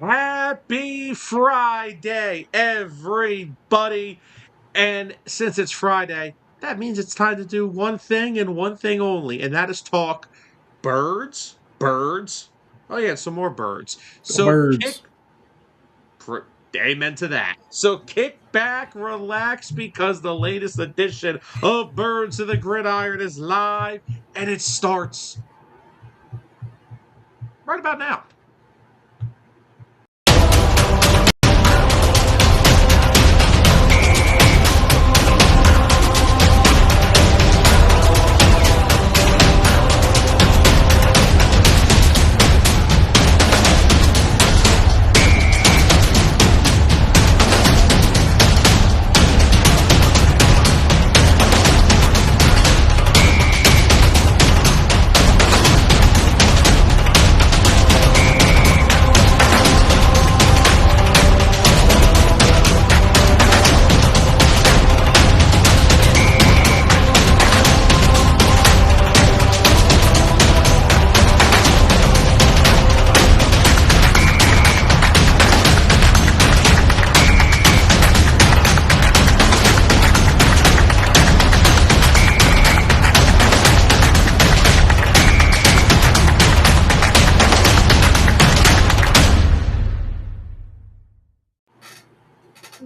Happy Friday, everybody. And since it's Friday, that means it's time to do one thing and one thing only, and that is talk birds. Birds. Oh, yeah, some more birds. Go So Birds. amen to that. So kick back, relax, because the latest edition of Birds of the Gridiron is live, and it starts right about now.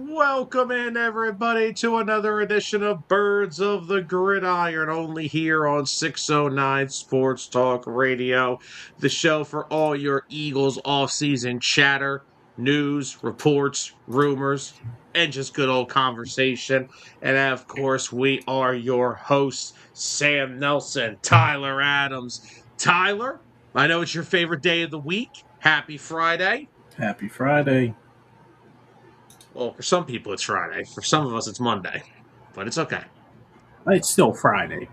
Welcome in, everybody, to another edition of Birds of the Gridiron, only here on 609 Sports Talk Radio, the show for all your Eagles off-season chatter, news, reports, rumors, and just good old conversation. And of course, we are your hosts, Sam Nelson, Tyler Adams. Tyler, I know it's your favorite day of the week. Happy Friday. Happy Friday. Well, for some people it's Friday. For some of us it's Monday. But it's okay. It's still Friday.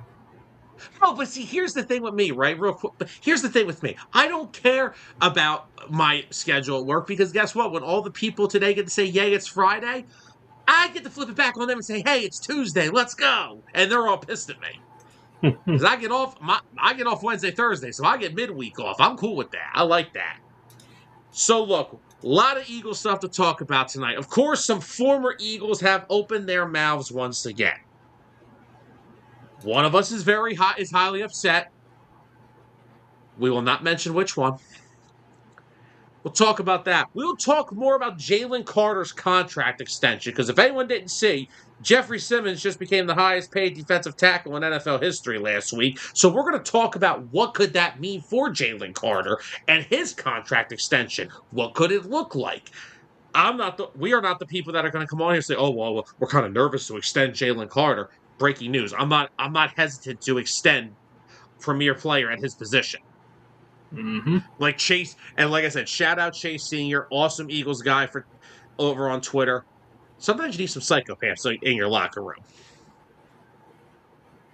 Oh, but see, here's the thing with me, right? Real quick. But here's the thing with me. I don't care about my schedule at work because guess what? When all the people today get to say, yay, it's Friday, I get to flip it back on them and say, hey, it's Tuesday. Let's go. And they're all pissed at me. Because I get off Wednesday, Thursday, so I get midweek off. I'm cool with that. I like that. So look, a lot of Eagles stuff to talk about tonight. Of course, some former Eagles have opened their mouths once again. One of us is highly upset. We will not mention which one. We'll talk about that. We'll talk more about Jalen Carter's contract extension, because if anyone didn't see, Jeffrey Simmons just became the highest paid defensive tackle in NFL history last week. So we're going to talk about what could that mean for Jalen Carter and his contract extension. What could it look like? We are not the people that are going to come on here and say, oh, well, we're kind of nervous to extend Jalen Carter. Breaking news. I'm not hesitant to extend premier player at his position. Mm-hmm. Like Chase, and like I said, shout out Chase Sr., awesome Eagles guy over on Twitter. Sometimes you need some psychopaths in your locker room.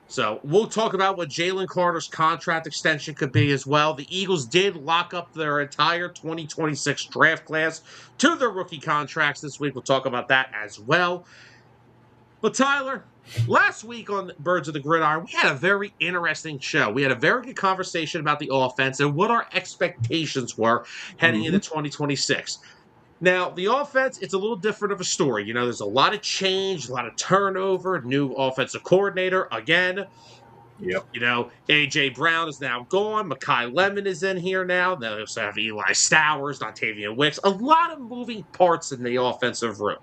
So we'll talk about what Jalen Carter's contract extension could be as well. The Eagles did lock up their entire 2026 draft class to their rookie contracts this week. We'll talk about that as well. But Tyler, last week on Birds of the Gridiron, we had a very interesting show. We had a very good conversation about the offense and what our expectations were heading into 2026. Now, the offense, it's a little different of a story. You know, there's a lot of change, a lot of turnover, new offensive coordinator again. Yep. You know, A.J. Brown is now gone. Mekhi Lemon is in here now. They also have Eli Stowers, Dontavian Wicks. A lot of moving parts in the offensive room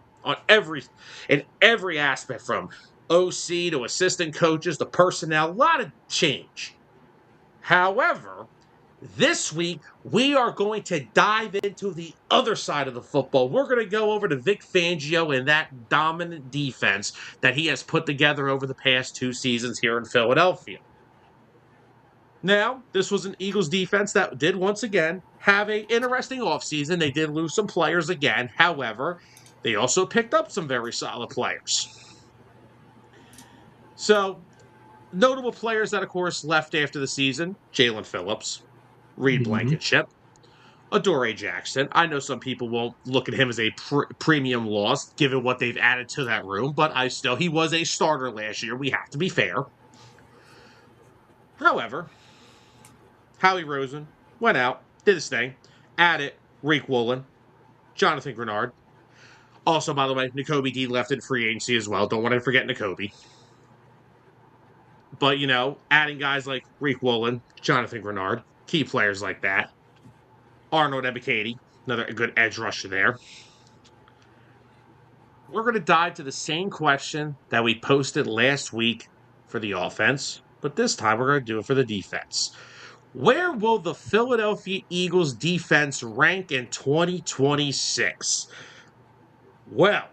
in every aspect, from OC to assistant coaches, the personnel, a lot of change. However, this week, we are going to dive into the other side of the football. We're going to go over to Vic Fangio and that dominant defense that he has put together over the past 2 seasons here in Philadelphia. Now, this was an Eagles defense that did once again have an interesting offseason. They did lose some players again. However, they also picked up some very solid players. So, notable players that, of course, left after the season: Jalen Phillips, Reed Blankenship, Adoree Jackson. I know some people won't look at him as a premium loss, given what they've added to that room, but he was a starter last year. We have to be fair. However, Howie Rosen went out, did his thing, added Reek Woolen, Jonathan Grenard. Also, by the way, N'Kobe Dean left in free agency as well. Don't want to forget N'Kobe. But, adding guys like Reek Woolen, Jonathan Grenard, key players like that. Arnold Ebiketie, another good edge rusher there. We're going to dive to the same question that we posted last week for the offense, but this time we're going to do it for the defense. Where will the Philadelphia Eagles defense rank in 2026? Well,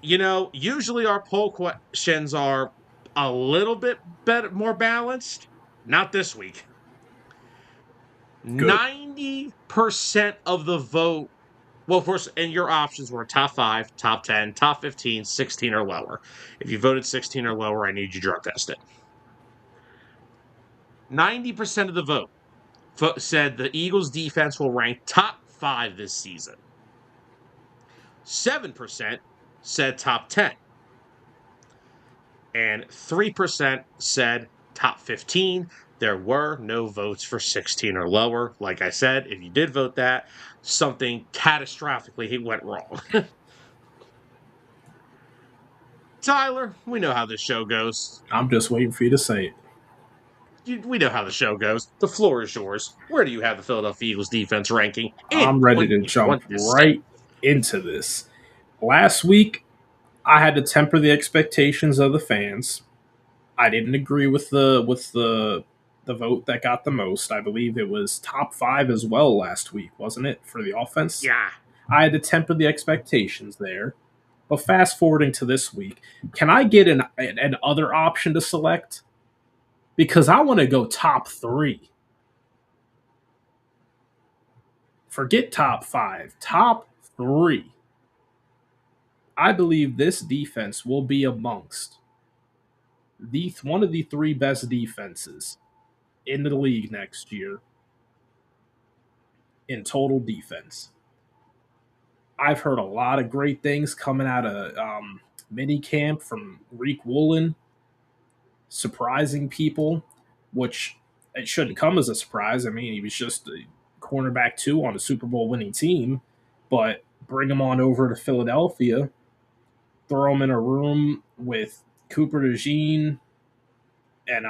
usually our poll questions are a little bit better, more balanced. Not this week. Good. 90% of the vote. Well, of course, and your options were top 5, top 10, top 15, 16 or lower. If you voted 16 or lower, I need you drug tested. 90% of the vote said the Eagles defense will rank top 5 this season. 7% said top 10. And 3% said top 15. There were no votes for 16 or lower. Like I said, if you did vote that, something catastrophically went wrong. Tyler, we know how this show goes. I'm just waiting for you to say it. We know how the show goes. The floor is yours. Where do you have the Philadelphia Eagles defense ranking in I'm ready to jump 2026? right into this. Last week, I had to temper the expectations of the fans. I didn't agree with the vote that got the most. I believe it was top 5 as well last week, wasn't it, for the offense? Yeah. I had to temper the expectations there. But fast forwarding to this week, can I get an other option to select? Because I want to go top 3. Forget top 5. Top 3. I believe this defense will be amongst one of the 3 best defenses in the league next year in total defense. I've heard a lot of great things coming out of mini camp from Reek Woolen, surprising people, which it shouldn't come as a surprise. I mean, he was just a cornerback 2 on a Super Bowl winning team, but bring him on over to Philadelphia, throw him in a room with Cooper DeJean and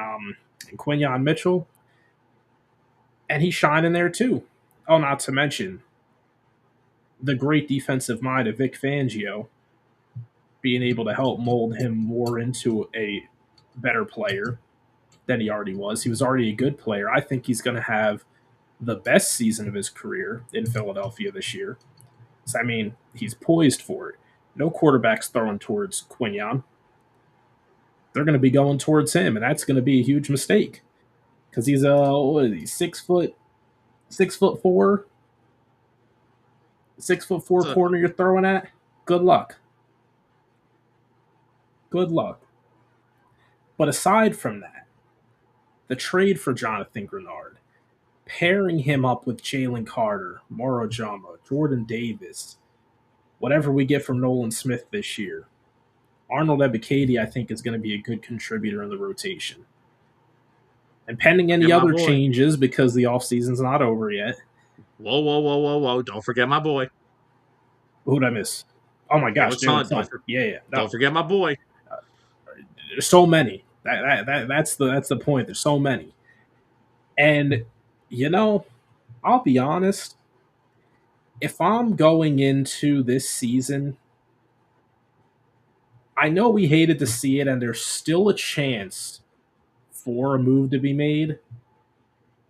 Quinyon Mitchell, and he's shining there too. Oh, not to mention the great defensive mind of Vic Fangio being able to help mold him more into a better player than he already was. He was already a good player. I think he's going to have the best season of his career in Philadelphia this year. So, I mean, he's poised for it. No quarterbacks throwing towards Quinyon. They're going to be going towards him, and that's going to be a huge mistake because he's 6'4", 6'4" corner you're throwing at. Good luck. Good luck. But aside from that, the trade for Jonathan Grenard, pairing him up with Jalen Carter, Moro Jama, Jordan Davis, whatever we get from Nolan Smith this year, Arnold Ebiketie, I think, is going to be a good contributor in the rotation. And pending any other changes, because the offseason's not over yet. Whoa. Don't forget my boy. Who'd I miss? Oh, my gosh. Don't forget my boy. There's so many. That's the point. There's so many. And, I'll be honest. If I'm going into this season, I know we hated to see it, and there's still a chance for a move to be made.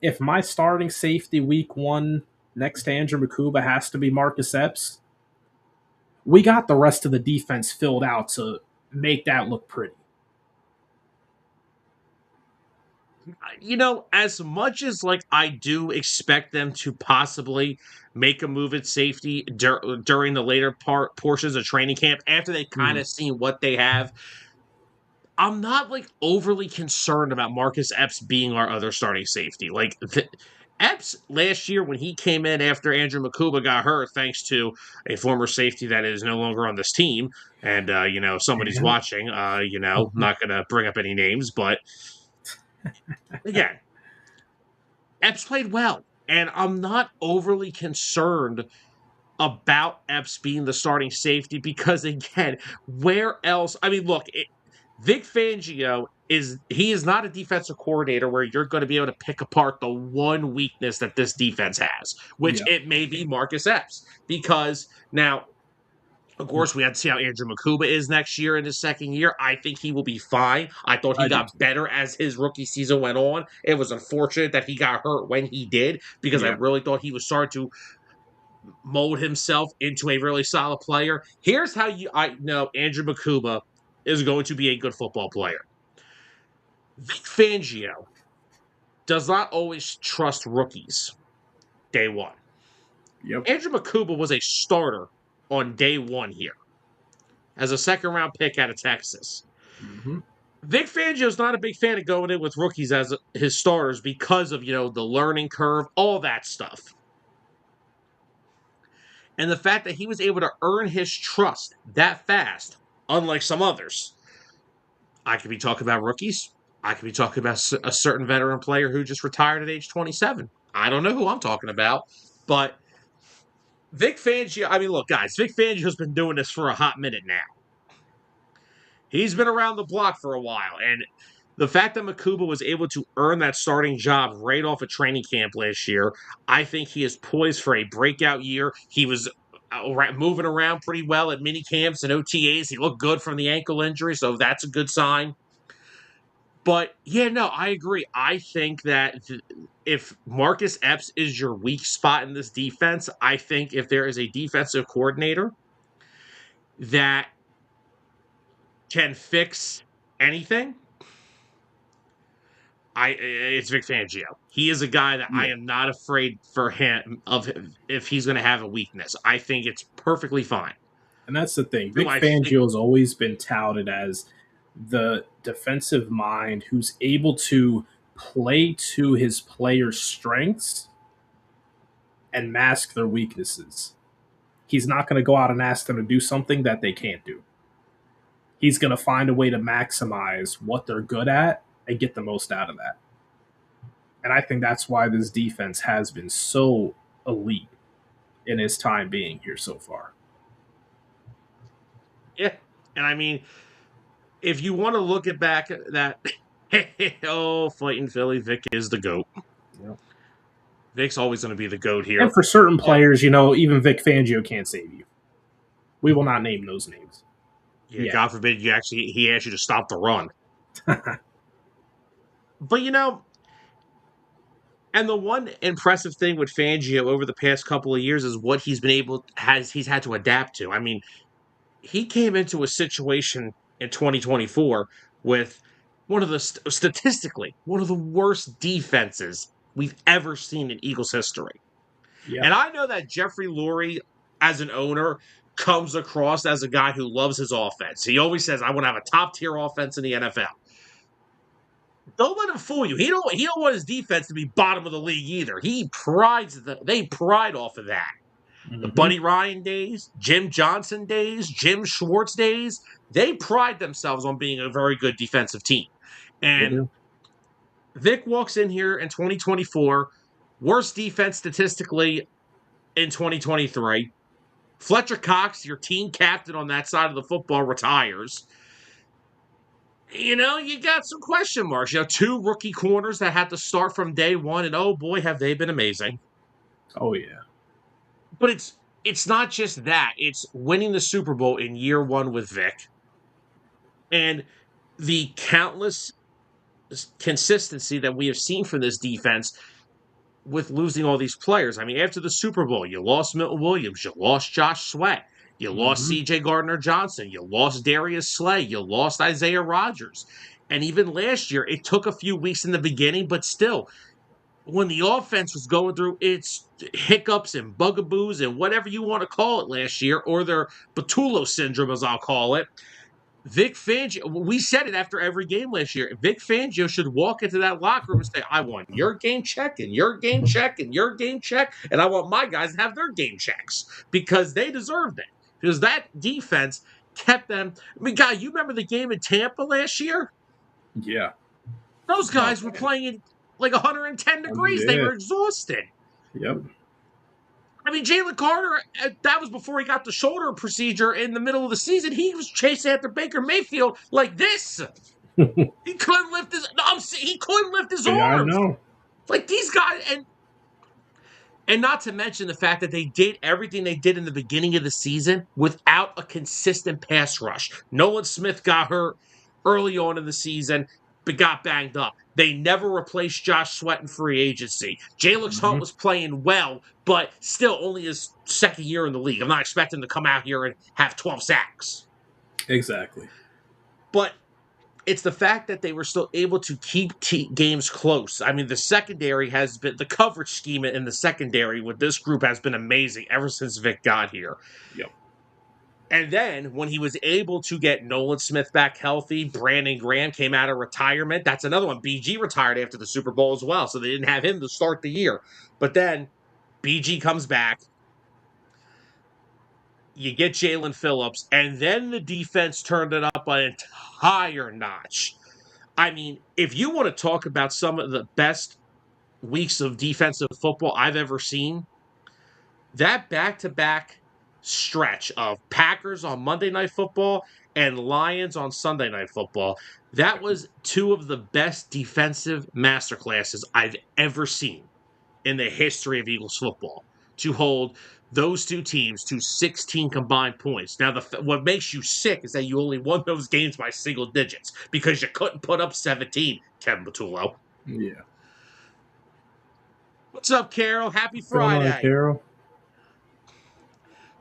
If my starting safety week 1 next to Andrew Makuba has to be Marcus Epps, we got the rest of the defense filled out to make that look pretty. As much as I do expect them to possibly make a move at safety during the later portions of training camp after they kind of seen what they have, I'm not overly concerned about Marcus Epps being our other starting safety. Epps last year when he came in after Andrew Makuba got hurt, thanks to a former safety that is no longer on this team, and somebody's watching. Not gonna bring up any names, but again, Epps played well, and I'm not overly concerned about Epps being the starting safety because, again, where else? I mean, look, Vic Fangio is not a defensive coordinator where you're going to be able to pick apart the one weakness that this defense has, which Yeah, it may be Marcus Epps. Because now, of course, we have to see how Andrew Makuba is next year in his second year. I think he will be fine. I thought he I do got too. better as his rookie season went on. It was unfortunate that he got hurt when he did because I Yeah, really thought he was starting to mold himself into a really solid player. Here's how I know Andrew Makuba is going to be a good football player. Vic Fangio does not always trust rookies day one. yep. Andrew Makuba was a starter on day one here as a second round pick out of Texas. Hmm. Vic Fangio's not a big fan of going in with rookies as his starters because of, the learning curve, all that stuff. And the fact that he was able to earn his trust that fast, unlike some others. I could be talking about rookies. I could be talking about a certain veteran player who just retired at age 27. I don't know who I'm talking about, but Vic Fangio, I mean, look, guys, Vic Fangio's been doing this for a hot minute now. He's been around the block for a while, and the fact that Makuba was able to earn that starting job right off of training camp last year, I think he is poised for a breakout year. He was moving around pretty well at mini camps and OTAs. He looked good from the ankle injury, so that's a good sign. But yeah, no, I agree. I think that if Marcus Epps is your weak spot in this defense, I think if there is a defensive coordinator that can fix anything, it's Vic Fangio. He is a guy that I Yeah, am not afraid for him of if he's going to have a weakness. I think it's perfectly fine. and that's the thing. Do Vic I think? Fangio has always been touted as the defensive mind who's able to play to his players' strengths and mask their weaknesses. He's not going to go out and ask them to do something that they can't do. He's going to find a way to maximize what they're good at and get the most out of that. And I think that's why this defense has been so elite in his time being here so far. Yeah, and I mean, if you want to look at back at that, oh, fighting Philly, Vic is the goat. Yeah. Vic's always going to be the goat And here. for certain But players, even Vic Fangio can't save you. We will not name those names. yeah, Yeah. God forbid he asked you to stop the run. But and the one impressive thing with Fangio over the past couple of years is what he's had to adapt to. I mean, he came into a situation in 2024 with one of the statistically one of the worst defenses we've ever seen in Eagles history. Yeah. And I know that Jeffrey Lurie, as an owner, comes across as a guy who loves his offense. He always says, "I want to have a top tier offense in the NFL." Don't let him fool you. He don't want his defense to be bottom of the league either. They pride off of that. The Hmm. Buddy Ryan days, Jim Johnson days, Jim Schwartz days, they pride themselves on being a very good defensive team. They And do. Vic walks in here in 2024, worst defense statistically in 2023. Fletcher Cox, your team captain on that side of the football, retires. You got some question marks. Two rookie corners that had to start from day one, and oh boy, have they been amazing. Oh, yeah. But it's not just that. It's winning the Super Bowl in year one with Vic and the countless consistency that we have seen from this defense with losing all these players. I mean, after the Super Bowl, you lost Milton Williams, you lost Josh Sweat, you lost Hmm. C.J. Gardner Johnson, you lost Darius Slay, you lost Isaiah Rodgers. And even last year, it took a few weeks in the beginning, but still, when the offense was going through its hiccups and bugaboos and whatever you want to call it last year, or their Batulo syndrome, as I'll call it, Vic Fangio, we said it after every game last year. Vic Fangio should walk into that locker room and say, "I want your game check and your game check and your game check, and I want my guys to have their game checks because they deserved it." Because that defense kept them. I mean, God, you remember the game in Tampa last year? Yeah. Those Oh, guys were man. playing in like 110 degrees. They Yeah. were exhausted. Yep. I mean, Jalen Carter, that was before he got the shoulder procedure in the middle of the season. He was chasing after Baker Mayfield like this. He couldn't lift his. No, he couldn't lift his Yeah, I arms. know. Like these guys, and not to mention the fact that they did everything they did in the beginning of the season without a consistent pass rush. Nolan Smith got hurt early on in the season, but got banged up. They never replaced Josh Sweat in free agency. Jalen Hunt Mhm. was playing well, but still only his second year in the league. I'm not expecting to come out here and have 12 sacks. Exactly. But it's the fact that they were still able to keep games close. I mean, the secondary has been the coverage scheme in the secondary with this group has been amazing ever since Vic got here. Yep. And then when he was able to get Nolan Smith back healthy, Brandon Graham came out of retirement. That's another one. BG retired after the Super Bowl as well, so they didn't have him to start the year. But then BG comes back. You get Jalen Phillips, and then the defense turned it up an entire notch. I mean, if you want to talk about some of the best weeks of defensive football I've ever seen, that back-to-back stretch of Packers on Monday Night Football and Lions on Sunday Night Football, that was two of the best defensive masterclasses I've ever seen in the history of Eagles football. To hold those two teams to 16 combined points. Now, what makes you sick is that you only won those games by single digits because you couldn't put up 17, Kevin Matullo. Yeah. What's up, Carol? Happy What's going on, Friday. Carol?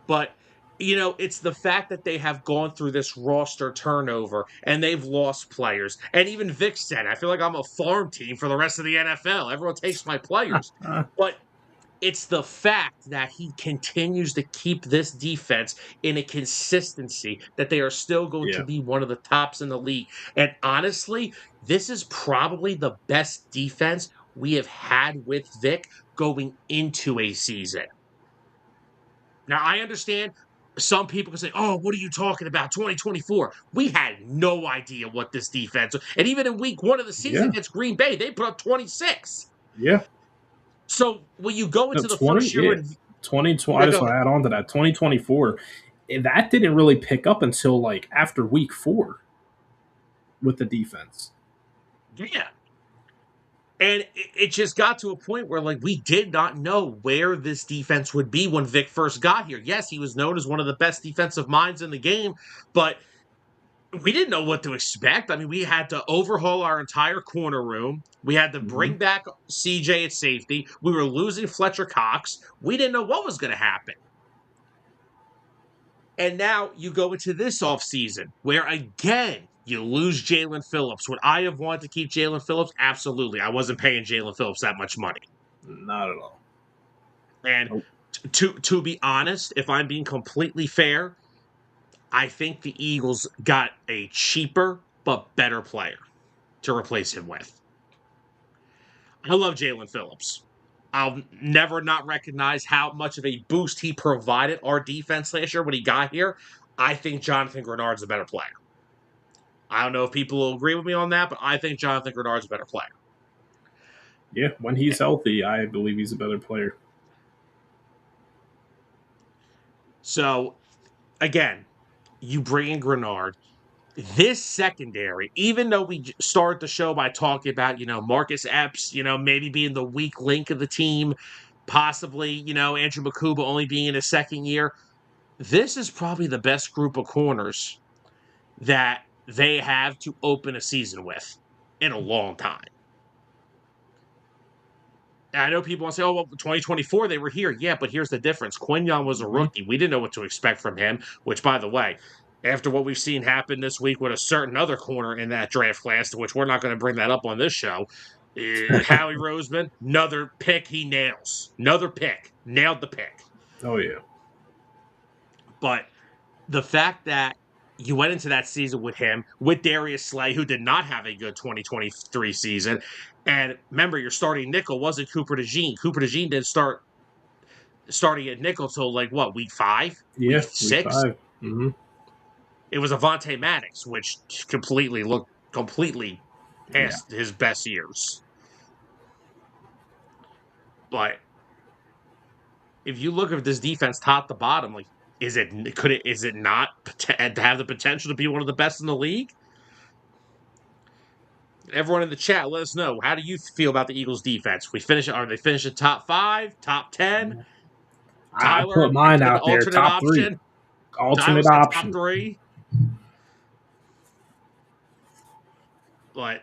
But, it's the fact that they have gone through this roster turnover and they've lost players. And even Vic said, I feel like I'm a farm team for the rest of the NFL. Everyone takes my players. But it's the fact that he continues to keep this defense in a consistency that they are still going to Yeah. be one of the tops in the league. And honestly, this is probably the best defense we have had with Vic going into a season. Now, I understand some people can say, oh, what are you talking about? 2024. We had no idea what this defense, and even in week one of the season Yeah. against Green Bay, they put up 26. Yeah. So when you go No, into the 20, first year yeah. and 2020, I yeah, just go want ahead. to add on to that. 2024, that didn't really pick up until like after week 4 with the defense. Yeah. And it just got to a point where, like, we did not know where this defense would be when Vic first got here. Yes, he was known as one of the best defensive minds in the game, but we didn't know what to expect. I mean, we had to overhaul our entire corner room. We had to Hmm. bring back CJ at safety. We were losing Fletcher Cox. We didn't know what was going to happen. And now you go into this offseason where, again, you lose Jalen Phillips. Would I have wanted to keep Jalen Phillips? Absolutely. I wasn't paying Jalen Phillips that much money. Not at all. And Nope. to be honest, if I'm being completely fair, I think the Eagles got a cheaper but better player to replace him with. I love Jalen Phillips. I'll never not recognize how much of a boost he provided our defense last year when he got here. I think Jonathan Grenard's a better player. I don't know if people will agree with me on that, but I think Jonathan Grenard's a better player. Yeah, when he's healthy, I believe he's a better player. So, again, you bring in Grenard. This secondary, even though we started the show by talking about, Marcus Epps, maybe being the weak link of the team, possibly, Andrew Makuba only being in his second year, this is probably the best group of corners that they have to open a season with in a long time. And I know people want to say, oh, well, 2024, they were here. Yeah, but here's the difference. Quinyon was a Hmm. rookie. We didn't know what to expect from him, which, by the way, after what we've seen happen this week with a certain other corner in that draft class, to which we're not going to bring that up on this show, Howie Roseman, another pick he nails. Another pick. Nailed the pick. Oh, yeah. But the fact that you went into that season with him, with Darius Slay, who did not have a good 2023 season. And remember, your starting nickel wasn't Cooper DeJean. Cooper DeJean didn't start starting at nickel till week 5, week Yeah, week 6. 5. Hmm. It was Avonte Maddox, which completely Yeah. past his best years. But if you look at this defense top to bottom, like, is it not to have the potential to be one of the best in the league? Everyone in the chat, let us know. How do you feel about the Eagles defense? Are they finishing top 5, top 10? I put Tyler, mine an out there, alternate top three, option. alternate Tyler's got top option. 3. But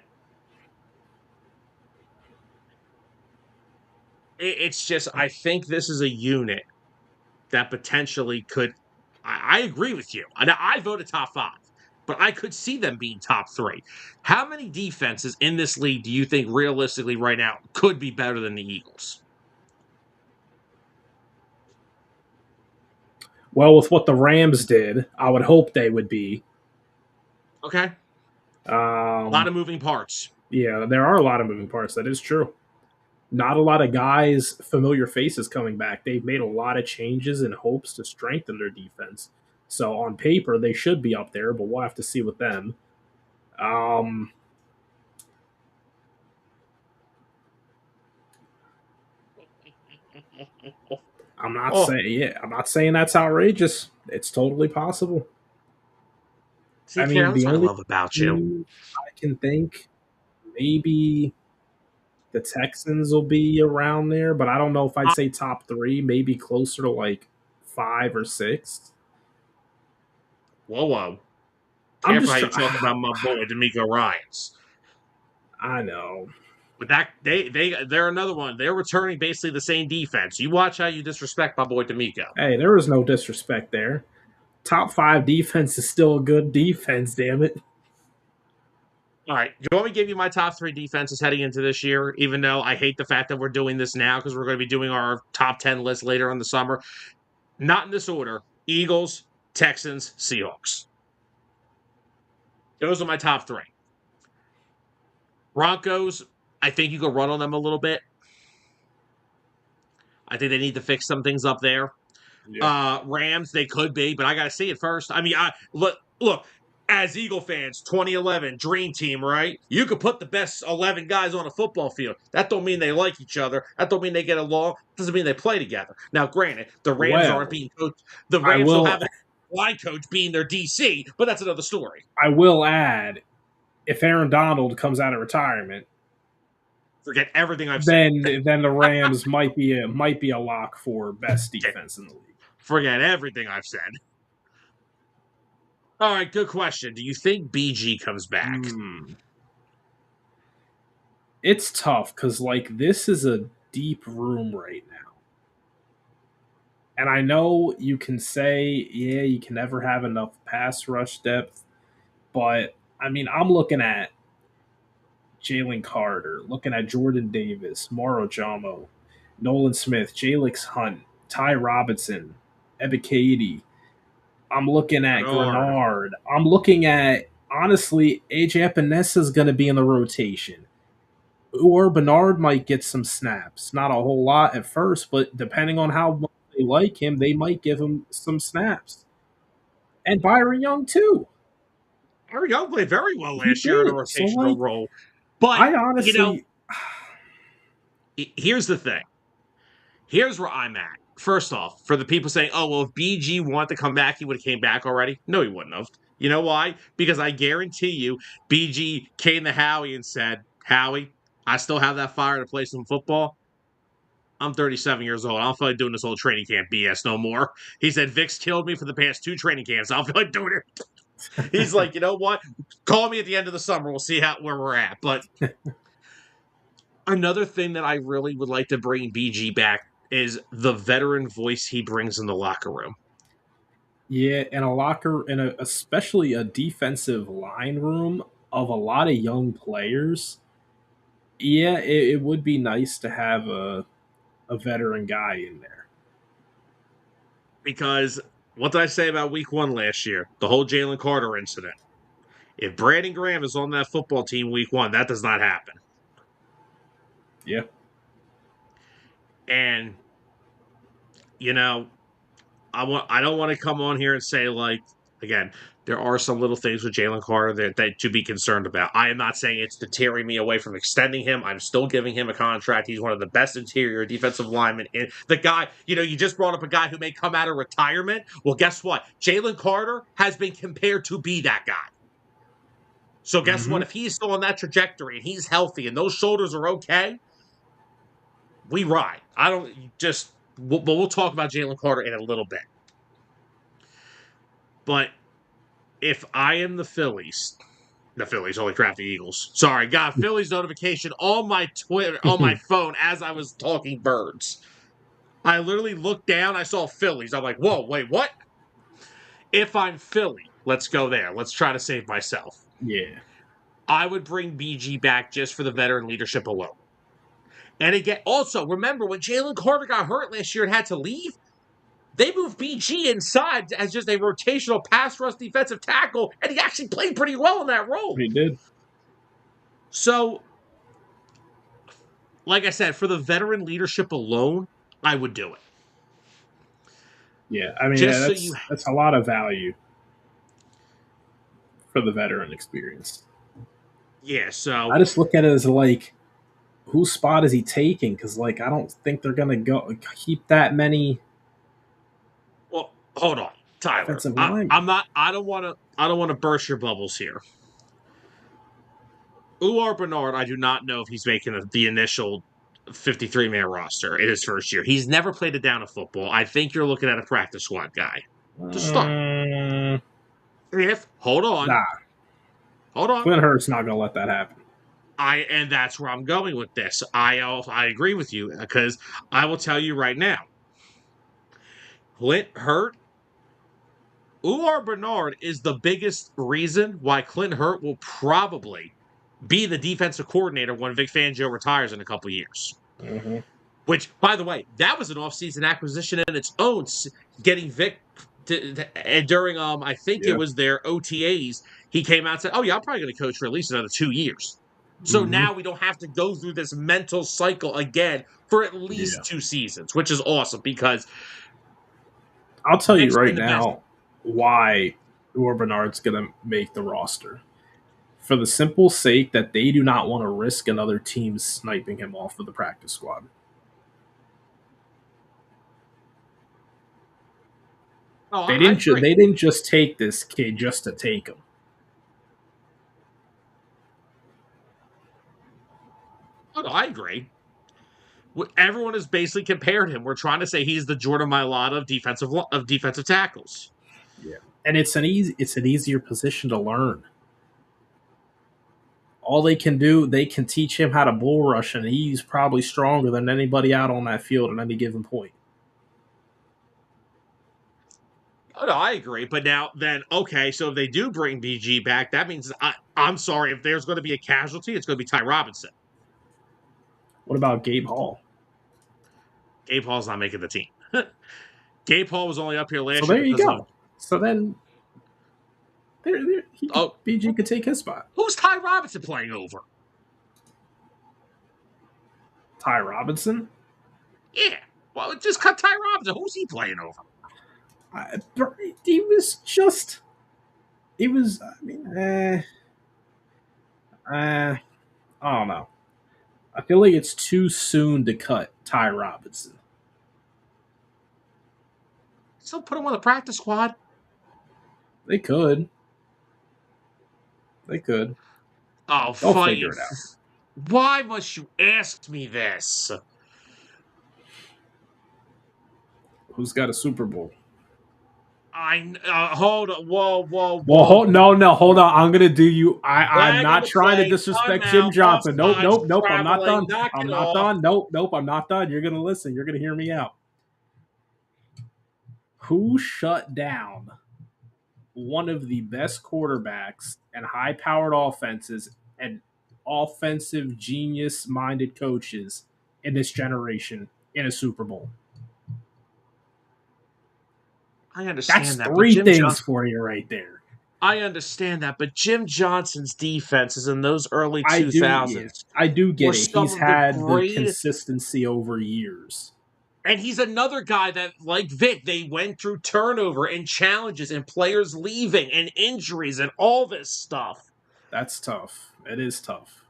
it's just, I think this is a unit that potentially could. I agree with you. Now, I voted top 5, but I could see them being top 3. How many defenses in this league do you think realistically right now could be better than the Eagles? Well, with what the Rams did, I would hope they would be. Okay. A lot Um, of moving parts. yeah, there are a lot of moving parts. That is true. Not a lot of guys, familiar faces coming back. They've made a lot of changes in hopes to strengthen their defense. So on paper, they should be up there, but we'll have to see with them. Um, I'm not Oh, saying I'm not saying that's outrageous. It's totally possible. see, I Karen, mean, that's the what I only love about you. team I can think maybe the Texans will be around there, but I don't know if I'd I, say top three. Maybe closer to like 5 or 6. whoa, whoa. I'm Careful just how you trying. talk about my boy, D'Amico Ryans. I know. But they're another one. They're returning basically the same defense. You watch how you disrespect my boy D'Amico. Hey, there was no disrespect there. Top five defense is still a good defense. Damn it. All right. Do you want me to give you my top 3 defenses heading into this year? Even though I hate the fact that we're doing this now because we're going to be doing our top 10 list later in the summer. Not in this order. Eagles, Texans, Seahawks. Those are my top 3. Broncos, I think you can run on them a little bit. I think they need to fix some things up there. Yeah. Rams, they could be, but I got to see it first. I mean, look, as Eagle fans, 2011 Dream Team, right? You could put the best 11 guys on a football field. That don't mean they like each other. That don't mean they get along. Doesn't mean they play together. Now, granted, the Rams aren't Well, being coached. The I Rams don't will. have a line coach being their DC, but that's another story. I will add, if Aaron Donald comes out of retirement, Forget everything I've said. then the Rams might be a lock for best defense in the league. Forget everything I've said. All right, good question. Do you think BG comes back? Hmm. It's tough because like this is a deep room right now. And I know you can say, yeah, you can never have enough pass rush depth, but I mean, I'm looking at Jalen Carter, looking at Jordan Davis, Mauro Jamo, Nolan Smith, Jalix Hunt, Ty Robinson, Ebikadi. I'm looking at Bernard. Grenard. I'm looking at, honestly, AJ Epinesa is going to be in the rotation. Or Bernard might get some snaps. Not a whole lot at first, but depending on how much they like him, they might give him some snaps. And Byron Young, too. Harry Young played very well He last year in a did. So, rotational like, role. But, I you know, honestly, here's the thing. Here's where I'm at. First off, for the people saying, oh, well, if BG wanted to come back, he would have came back already. No, he wouldn't have. You know why? Because I guarantee you, BG came to Howie and said, Howie, I still have that fire to play some football. I'm 37 years old. I don't feel like doing this whole training camp BS no more. He said, Vic's killed me for the past 2 training camps. I don't feel like doing it. He's like, you know what? Call me at the end of the summer. We'll see where we're at. But another thing that I really would like to bring BG back is the veteran voice he brings in the locker room. yeah, in a locker, especially a defensive line room of a lot of young players, yeah, it would be nice to have a veteran guy in there. Because what did I say about week 1 last year? The whole Jalen Carter incident. If Brandon Graham is on that football team week 1, that does not happen. Yeah. And, you know, I don't want to come on here and say like again, there are some little things with Jalen Carter that to be concerned about. I am not saying it's deterring me away from extending him. I'm still giving him a contract. He's one of the best interior defensive linemen. The guy, you just brought up a guy who may come out of retirement. Well, guess what? Jalen Carter has been compared to be that guy. So guess what? If he's still on that trajectory and he's healthy and those shoulders are okay, we ride. I don't just, but we'll talk about Jalen Carter in a little bit. But if I am the Phillies only draft the Eagles. Sorry, got a Phillies notification on my Twitter, on my phone as I was talking birds. I literally looked down, I saw Phillies. I'm like, whoa, wait, what? If I'm Philly, let's go there. Let's try to save myself. Yeah. I would bring BG back just for the veteran leadership alone. And again, also, remember when Jalen Carter got hurt last year and had to leave? They moved BG inside as just a rotational pass rush defensive tackle, and he actually played pretty well in that role. He did. So, like I said, for the veteran leadership alone, I would do it. Yeah, I mean, that's a lot of value for the veteran experience. Yeah, so... I just look at it as like, whose spot is he taking? Because, like, I don't think they're going to keep that many... Well, hold on, Tyler. I don't want to burst your bubbles here. Uar Bernard, I do not know if he's making the initial 53-man roster in his first year. He's never played a down of football. I think you're looking at a practice squad guy to start. Hold on. Clint Hurt's not going to let that happen. And that's where I'm going with this. I agree with you because I will tell you right now. Clint Hurt, Uar Bernard is the biggest reason why Clint Hurt will probably be the defensive coordinator when Vic Fangio retires in a couple years. Mm-hmm. Which, by the way, that was an offseason acquisition in its own, getting Vic during, I think it was their OTAs, he came out and said, oh yeah, I'm probably going to coach for at least another 2 years. So now we don't have to go through this mental cycle again for at least 2 seasons, which is awesome because... I'll tell you right now why Uar Bernard's going to make the roster. For the simple sake that they do not want to risk another team sniping him off of the practice squad. Oh, they didn't just take this kid just to take him. Oh, no, I agree. Everyone has basically compared him. We're trying to say he's the Jordan Mailata of defensive tackles. Yeah, and it's an easier position to learn. All they can do, they can teach him how to bull rush, and he's probably stronger than anybody out on that field at any given point. Oh, no, I agree. But now, then, okay, so if they do bring BG back, that means, I'm sorry, if there's going to be a casualty, it's going to be Ty Robinson. What about Gabe Hall? Gabe Hall's not making the team. Gabe Hall was only up here last year. So there you go. So then, BG could take his spot. Who's Ty Robinson playing over? Ty Robinson? Yeah. Well, just cut Ty Robinson. Who's he playing over? I don't know. I feel like it's too soon to cut Ty Robinson. Still put him on the practice squad. They could. Oh, they'll figure it out. Why must you ask me this? Who's got a Super Bowl? Hold on. Whoa. Well, hold on. I'm gonna do you. I'm not trying to disrespect Jim Johnson. Nope. I'm not done. Nope. I'm not done. You're gonna listen. You're gonna hear me out. Who shut down one of the best quarterbacks and high-powered offenses and offensive genius-minded coaches in this generation in a Super Bowl? I understand That's that. That's 3 things for you right there. I understand that, but Jim Johnson's defenses in those early 2000s. I do get it. He's had the consistency over years. And he's another guy that, like Vic, they went through turnover and challenges and players leaving and injuries and all this stuff. That's tough. It is tough.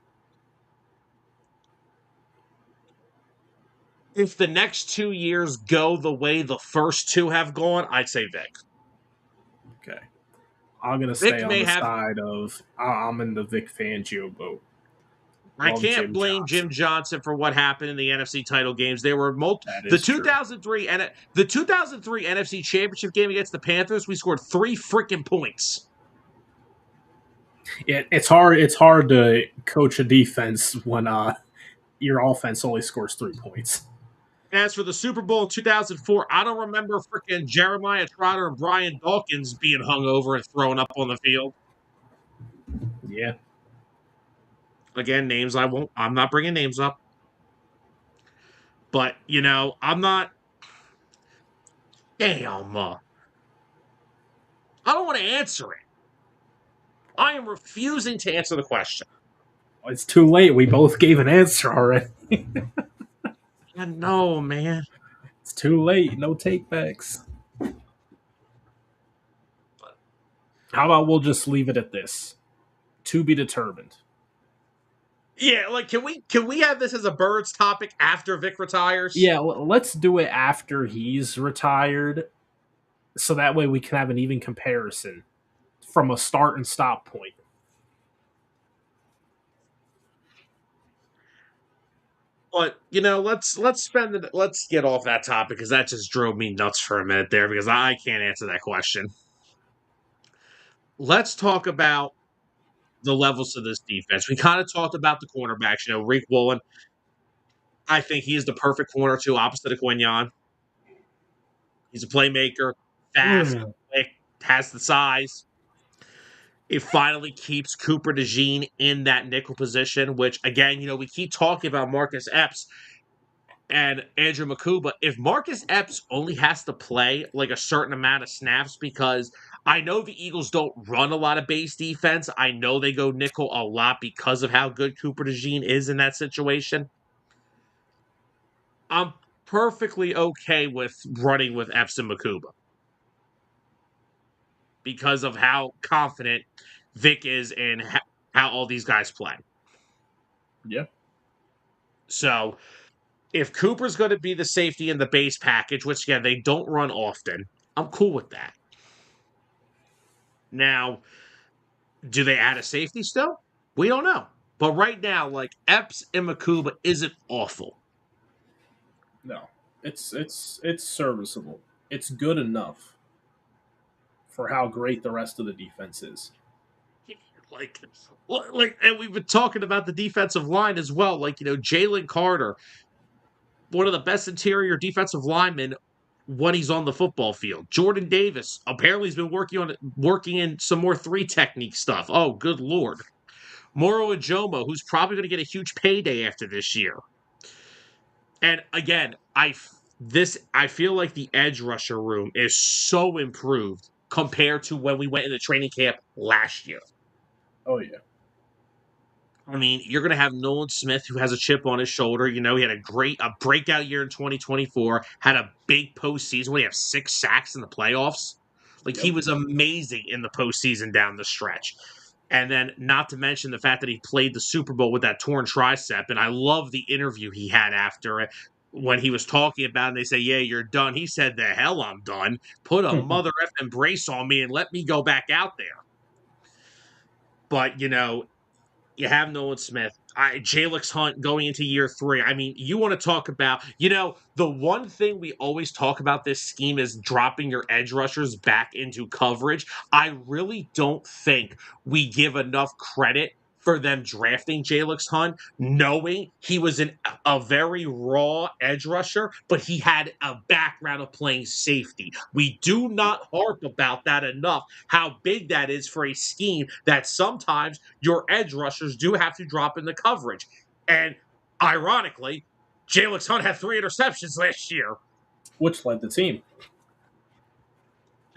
If the next 2 years go the way the first two have gone, I'd say Vic. Okay. I'm gonna stay Vic on may the have. side of I'm in the Vic Fangio boat. I Love can't Jim blame Jim Johnson. Johnson for what happened in the NFC title games. There were That the is true. 2003 and the 2003 NFC Championship game against the Panthers. We scored 3 freaking points. It's hard. It's hard to coach a defense when your offense only scores 3 points. As for the Super Bowl in 2004, I don't remember freaking Jeremiah Trotter and Brian Dawkins being hung over and thrown up on the field. Yeah. Again, names I won't. I'm not bringing names up. But I'm not. Damn. I don't want to answer it. I am refusing to answer the question. It's too late. We both gave an answer already. I know, man. It's too late. No takebacks. How about we'll just leave it at this? To be determined. Yeah, like can we have this as a Birds topic after Vic retires? Yeah, let's do it after he's retired, so that way we can have an even comparison from a start and stop point. But let's get off that topic because that just drove me nuts for a minute there because I can't answer that question. Let's talk about the levels of this defense. We kind of talked about the cornerbacks. Rick Woolen. I think he is the perfect corner too, opposite of Quinyon. He's a playmaker, fast, quick, has the size. It finally keeps Cooper DeJean in that nickel position, which, again, we keep talking about Marcus Epps and Andrew Makuba. If Marcus Epps only has to play like a certain amount of snaps, because I know the Eagles don't run a lot of base defense. I know they go nickel a lot because of how good Cooper DeJean is in that situation. I'm perfectly okay with running with Epps and Makuba because of how confident Vic is in how all these guys play. Yeah. So if Cooper's going to be the safety in the base package, which again they don't run often, I'm cool with that. Now, do they add a safety still? We don't know. But right now, like Epps and Makuba isn't awful. No, it's serviceable. It's good enough for how great the rest of the defense is. And we've been talking about the defensive line as well. Like, Jalen Carter, one of the best interior defensive linemen when he's on the football field. Jordan Davis apparently has been working in some more 3 technique stuff. Oh, good Lord. Moro Ajomo, who's probably going to get a huge payday after this year. And again, I feel like the edge rusher room is so improved compared to when we went into training camp last year. Oh, yeah. I mean, you're going to have Nolan Smith, who has a chip on his shoulder. He had a breakout year in 2024, had a big postseason. We have 6 sacks in the playoffs. He was amazing in the postseason down the stretch. And then, not to mention the fact that he played the Super Bowl with that torn tricep. And I love the interview he had after it when he was talking about it. And they say, "Yeah, you're done." He said, "The hell I'm done. Put a mother effing brace on me and let me go back out there." But, you have Nolan Smith. Jalix Hunt going into year 3. I mean, you want to talk about, the one thing we always talk about this scheme is dropping your edge rushers back into coverage. I really don't think we give enough credit for them drafting Jalix Hunt, knowing he was a very raw edge rusher, but he had a background of playing safety. We do not harp about that enough, how big that is for a scheme that sometimes your edge rushers do have to drop in the coverage. And ironically, Jalix Hunt had 3 interceptions last year. Which led the team.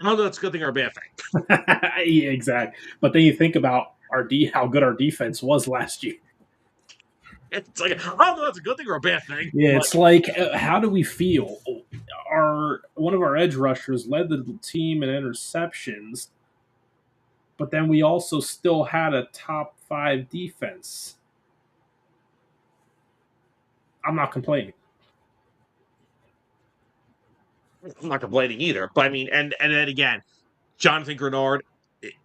I don't know if that's a good thing or a bad thing. Yeah, exactly. But then you think about how good our defense was last year. It's like, I don't know if that's a good thing or a bad thing. Yeah, But it's like, how do we feel? One of our edge rushers led the team in interceptions, but then we also still had a top 5 defense. I'm not complaining. I'm not complaining either. But I mean, and then again, Jonathan Grenard,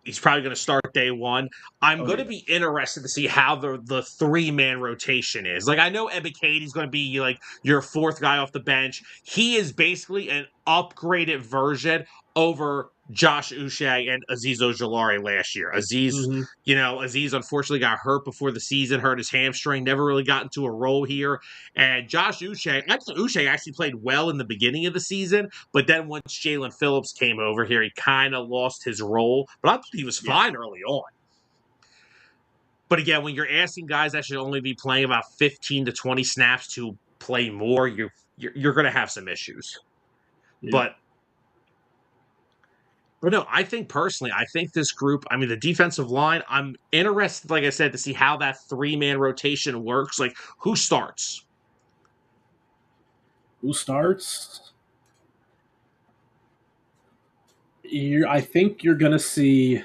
he's probably going to start day one. I'm Oh going to yeah. be interested to see how the 3-man rotation is. Like, I know Ebike's going to be like your 4th guy off the bench. He is basically an upgraded version over Josh Uche and Azeez Ojulari last year. Mm-hmm. Azeez unfortunately got hurt before the season, hurt his hamstring, never really got into a role here. And Josh Uche actually played well in the beginning of the season, but then once Jalen Phillips came over here, he kind of lost his role. But I thought he was Yeah. fine early on. But again, when you're asking guys that should only be playing about 15 to 20 snaps to play more, you're going to have some issues. Yeah. But no, I think personally, I think this group, I mean, the defensive line, I'm interested, like I said, to see how that 3-man rotation works. Like, who starts? Who starts? I think you're going to see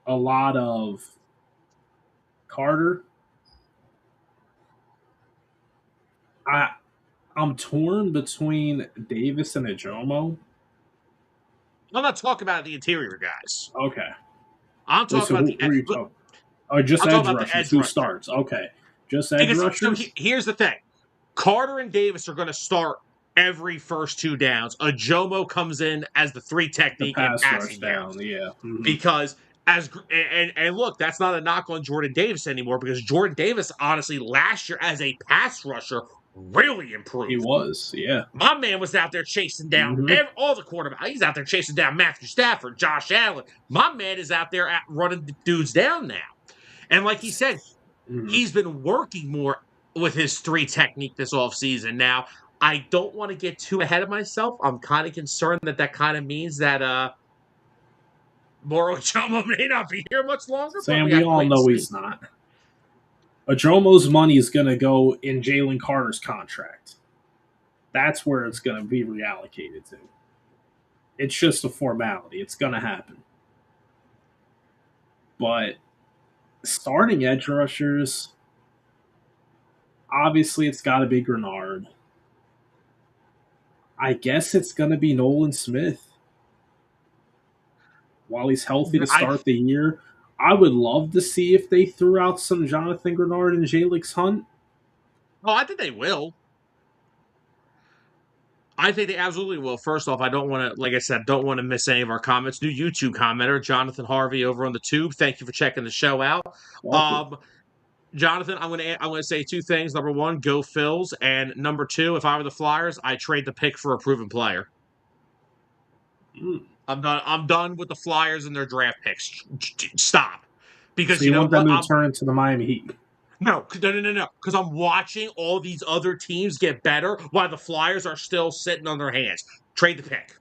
a lot of Carter. I I'm torn between Davis and Ajomo. I'm not talking about the interior guys. Okay. I'm Wait, talking so about who are you talking? Oh, just I'm talking edge about the rushers. edge Who rush. starts? Okay. Just edge Because so rushers? here's the thing: Carter and Davis are going to start every first 2 downs. Ajomo comes in as the 3 The technique and pass rush passing down down. Yeah. Mm-hmm. because and look, that's not a knock on Jordan Davis anymore because Jordan Davis honestly last year as a pass rusher really He improved. was. Yeah. My man was out there chasing down Mm-hmm. all the quarterbacks. He's out there chasing down Matthew Stafford, Josh Allen. My man is out there running dudes down now. And like he said, Mm-hmm. he's been working more with his 3 technique this offseason. Now, I don't want to get too ahead of myself. I'm kind of concerned that kind of means that Moro Chomo may not be here much longer, but Sam, we we have to all wait and know see. he's not. Ajomo's money is going to go in Jalen Carter's contract. That's where it's going to be reallocated to. It's just a formality. It's going to happen. But starting edge rushers, obviously, it's got to be Grenard. I guess it's going to be Nolan Smith while he's healthy to I start the year. I would love to see if they threw out some Jonathan Grenard and Jalix Hunt. I think they will. I think they absolutely will. First off, I don't want to, like I said, don't want to miss any of our comments. New YouTube commenter, Jonathan Harvey over on the tube. Thank you for checking the show out. Welcome. Um, Jonathan, I'm gonna say 2 things. Number 1, go Phils, and number 2, if I were the Flyers, I trade the pick for a proven player. Mm. I'm done with the Flyers and their draft picks. Stop, So because you you know want them what? to turn into the Miami Heat? No, because I'm watching all these other teams get better while the Flyers are still sitting on their hands. Trade the pick.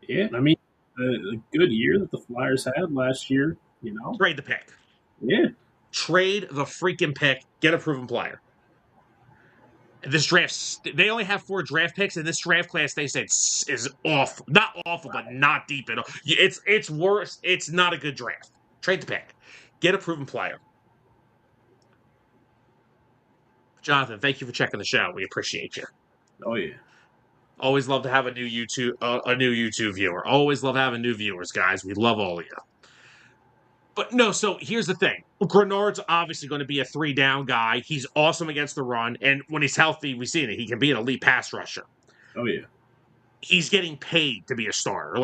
Yeah, I mean, the good year that the Flyers had last year, you know? Trade the pick. Yeah. Trade the freaking pick. Get a proven player. This draft, they only have 4 draft picks, and this draft class they said is awful. Not awful, but not deep at all. It's worse. It's not a good draft. Trade the pick. Get a proven player. Jonathan, thank you for checking the show. We appreciate you. Oh, yeah. Always love to have a new YouTube viewer. Always love having new viewers, guys. We love all of you. But no, so here's the thing. Grenard's obviously going to be a 3-down guy. He's awesome against the run, and when he's healthy, we've seen it. He can be an elite pass rusher. Oh, yeah. He's getting paid to be a starter.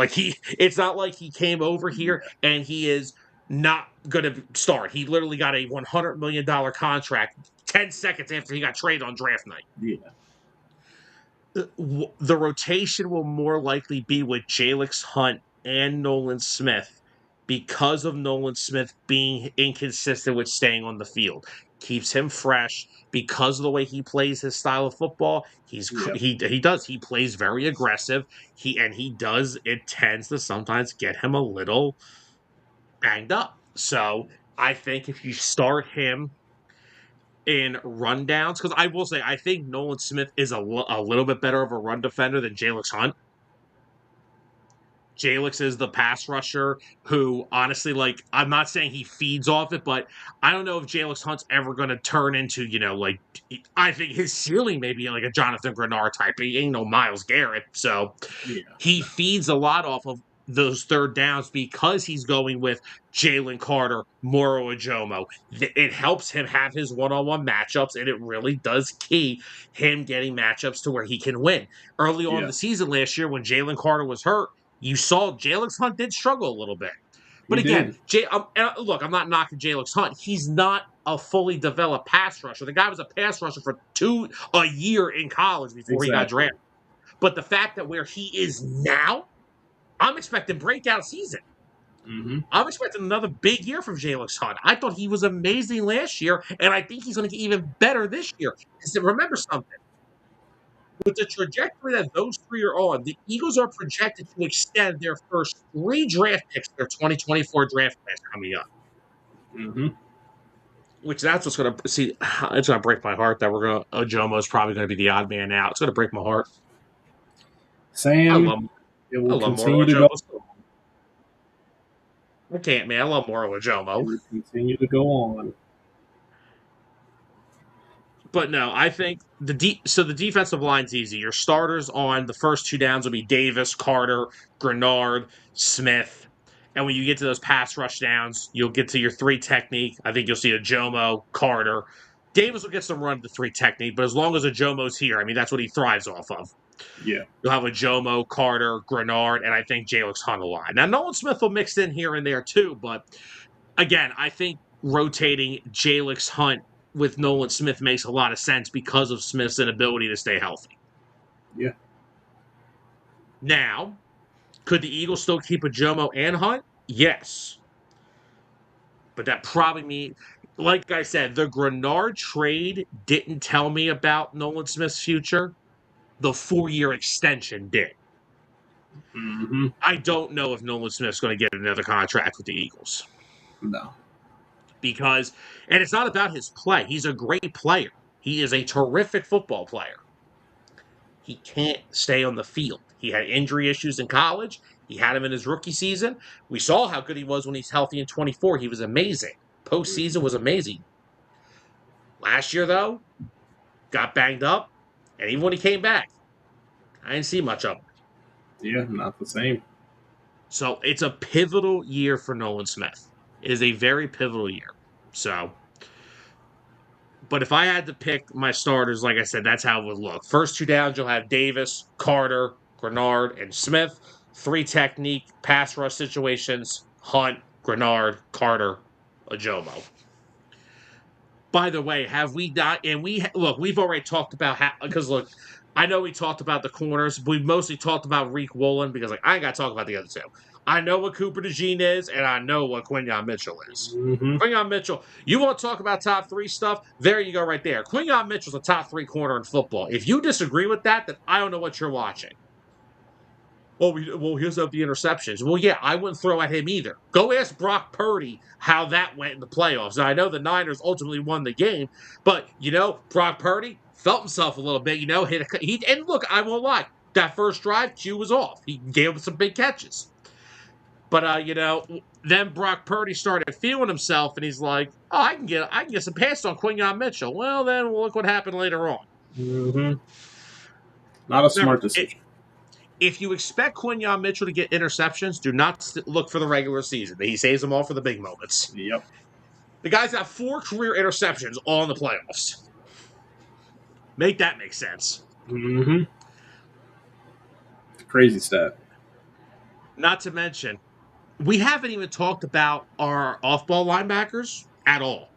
It's not like he came over here Yeah. and he is not going to start. He literally got a $100 million contract 10 seconds after he got traded on draft night. Yeah. The rotation will more likely be with Jalix Hunt and Nolan Smith because of Nolan Smith being inconsistent with staying on the field. Keeps him fresh because of the way he plays his style of football. Yep. He plays very aggressive. It tends to sometimes get him a little banged up. So I think if you start him, in rundowns, because I will say I think Nolan Smith is a little bit better of a run defender than Jalix Hunt. Jalix is the pass rusher who, honestly, like, I'm not saying he feeds off it, but I don't know if Jalix Hunt's ever going to turn into, like, I think his ceiling may be like a Jonathan Grenard type. He ain't no Myles Garrett. So Yeah. he feeds a lot off of those third downs because he's going with Jalen Carter, Moro Ajomo. It helps him have his one-on-one matchups, and it really does key him getting matchups to where he can win. Early on in Yeah. the season last year when Jalen Carter was hurt, you saw Jalen Hunt did struggle a little bit. But He again, did. look, I'm not knocking Jalen Hunt. He's not a fully developed pass rusher. The guy was a pass rusher for a year in college before he got Exactly. drafted. But the fact that where he is now, I'm expecting breakout season. Mm-hmm. I'm expecting another big year from Jalen Hunt. I thought he was amazing last year, and I think he's going to get even better this year. Because remember something. With the trajectory that those three are on, the Eagles are projected to extend their first 3 draft picks, their 2024 draft class coming up. Mm-hmm. Which that's what's going to see. It's going to break my heart that Ojomo's probably going to be the odd man out. It's going to break my heart. I Sam, love, it I will love Moro continue to go. Ojomo. I can't, man. I love Moro It Ojomo. will continue to go on. But no, I think the defensive line's easy. Your starters on the first 2 downs will be Davis, Carter, Grenard, Smith. And when you get to those pass rush downs, you'll get to your 3 technique. I think you'll see a Jomo, Carter. Davis will get some run to 3 technique, but as long as a Jomo's here, I mean, that's what he thrives off of. Yeah. You'll have a Jomo, Carter, Grenard, and I think Jalix Hunt a lot. Now, Nolan Smith will mix in here and there too, but again, I think rotating Jalix Hunt with Nolan Smith makes a lot of sense because of Smith's inability to stay healthy. Yeah. Now, could the Eagles still keep a Jomo and Hunt? Yes. But that probably means, like I said, the Grenard trade didn't tell me about Nolan Smith's future. The 4-year extension did. Mm-hmm. I don't know if Nolan Smith's going to get another contract with the Eagles. No. And it's not about his play. He's a great player. He is a terrific football player. He can't stay on the field. He had injury issues in college. He had him in his rookie season. We saw how good he was when he's healthy in 24. He was amazing. Postseason was amazing. Last year, though, got banged up. And even when he came back, I didn't see much of him. Yeah, not the same. So it's a pivotal year for Nolan Smith. It is a very pivotal year. But if I had to pick my starters, like I said, that's how it would look. First 2 downs, you'll have Davis, Carter, Grenard, and Smith. 3 technique pass rush situations: Hunt, Grenard, Carter, Ajomo. By the way, have we not? And we've already talked about how, because look, I know we talked about the corners. We mostly talked about Reek Woolen because, like, I ain't got to talk about the other 2. I know what Cooper DeJean is, and I know what Quinyon Mitchell is. Mm-hmm. Quinyon Mitchell, you want to talk about top 3 stuff? There you go, right there. Quinyon Mitchell's a top 3 corner in football. If you disagree with that, then I don't know what you're watching. Oh, well, he doesn't have the interceptions. Well, yeah, I wouldn't throw at him either. Go ask Brock Purdy how that went in the playoffs. Now, I know the Niners ultimately won the game, but, Brock Purdy felt himself a little bit, and look, I won't lie. That first drive, Q was off. He gave him some big catches. But, then Brock Purdy started feeling himself, and he's like, oh, I can get some passes on Quinyon Mitchell. Well, then look what happened later on. Mm-hmm. Not a smart decision. If you expect Quinyon Mitchell to get interceptions, do not look for the regular season. He saves them all for the big moments. Yep. The guy's got 4 career interceptions all in the playoffs. Make that make sense. Mm-hmm. Crazy stat. Not to mention, we haven't even talked about our off-ball linebackers at all.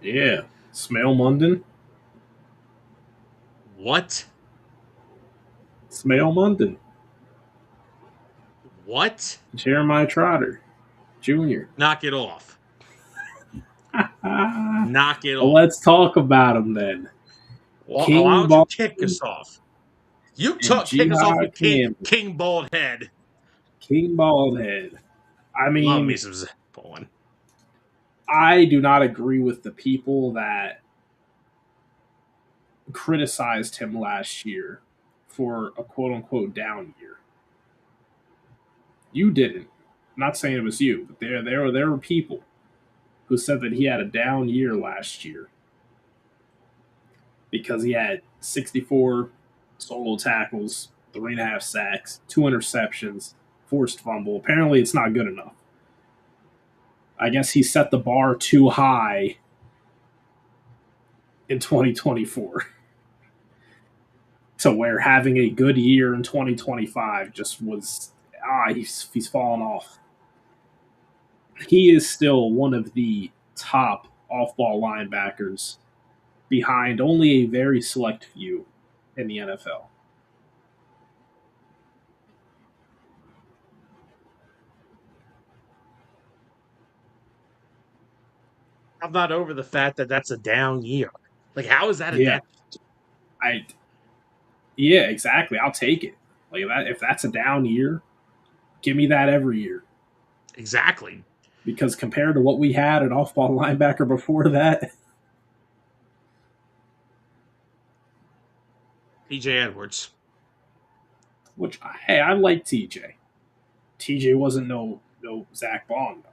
Yeah. Smale Munden. What? Smale Munden. What? Jeremiah Trotter Jr. Knock it off. Knock it Well, off. let's talk about him then. Well, King why don't you Bald kick us off? You and kick us off Jihaad with Campbell. King Baldhead. King Baldhead. I Love me mean, some Baldwin. I do not agree with the people that criticized him last year for a quote unquote down year. You didn't. I'm not saying it was you, but there were people who said that he had a down year last year because he had 64 solo tackles, 3.5 sacks, 2 interceptions, forced fumble. Apparently, it's not good enough. I guess he set the bar too high in 2024 to where having a good year in 2025 just was he's fallen off. He is still one of the top off-ball linebackers behind only a very select few in the NFL. I'm not over the fact that that's a down year. Like, how is that a Yeah, down? I yeah, exactly. I'll take it. Like that if that's a down year, give me that every year. Exactly. Because compared to what we had an off-ball linebacker before that, TJ Edwards. which hey, I like TJ. TJ wasn't no Zach Bond though.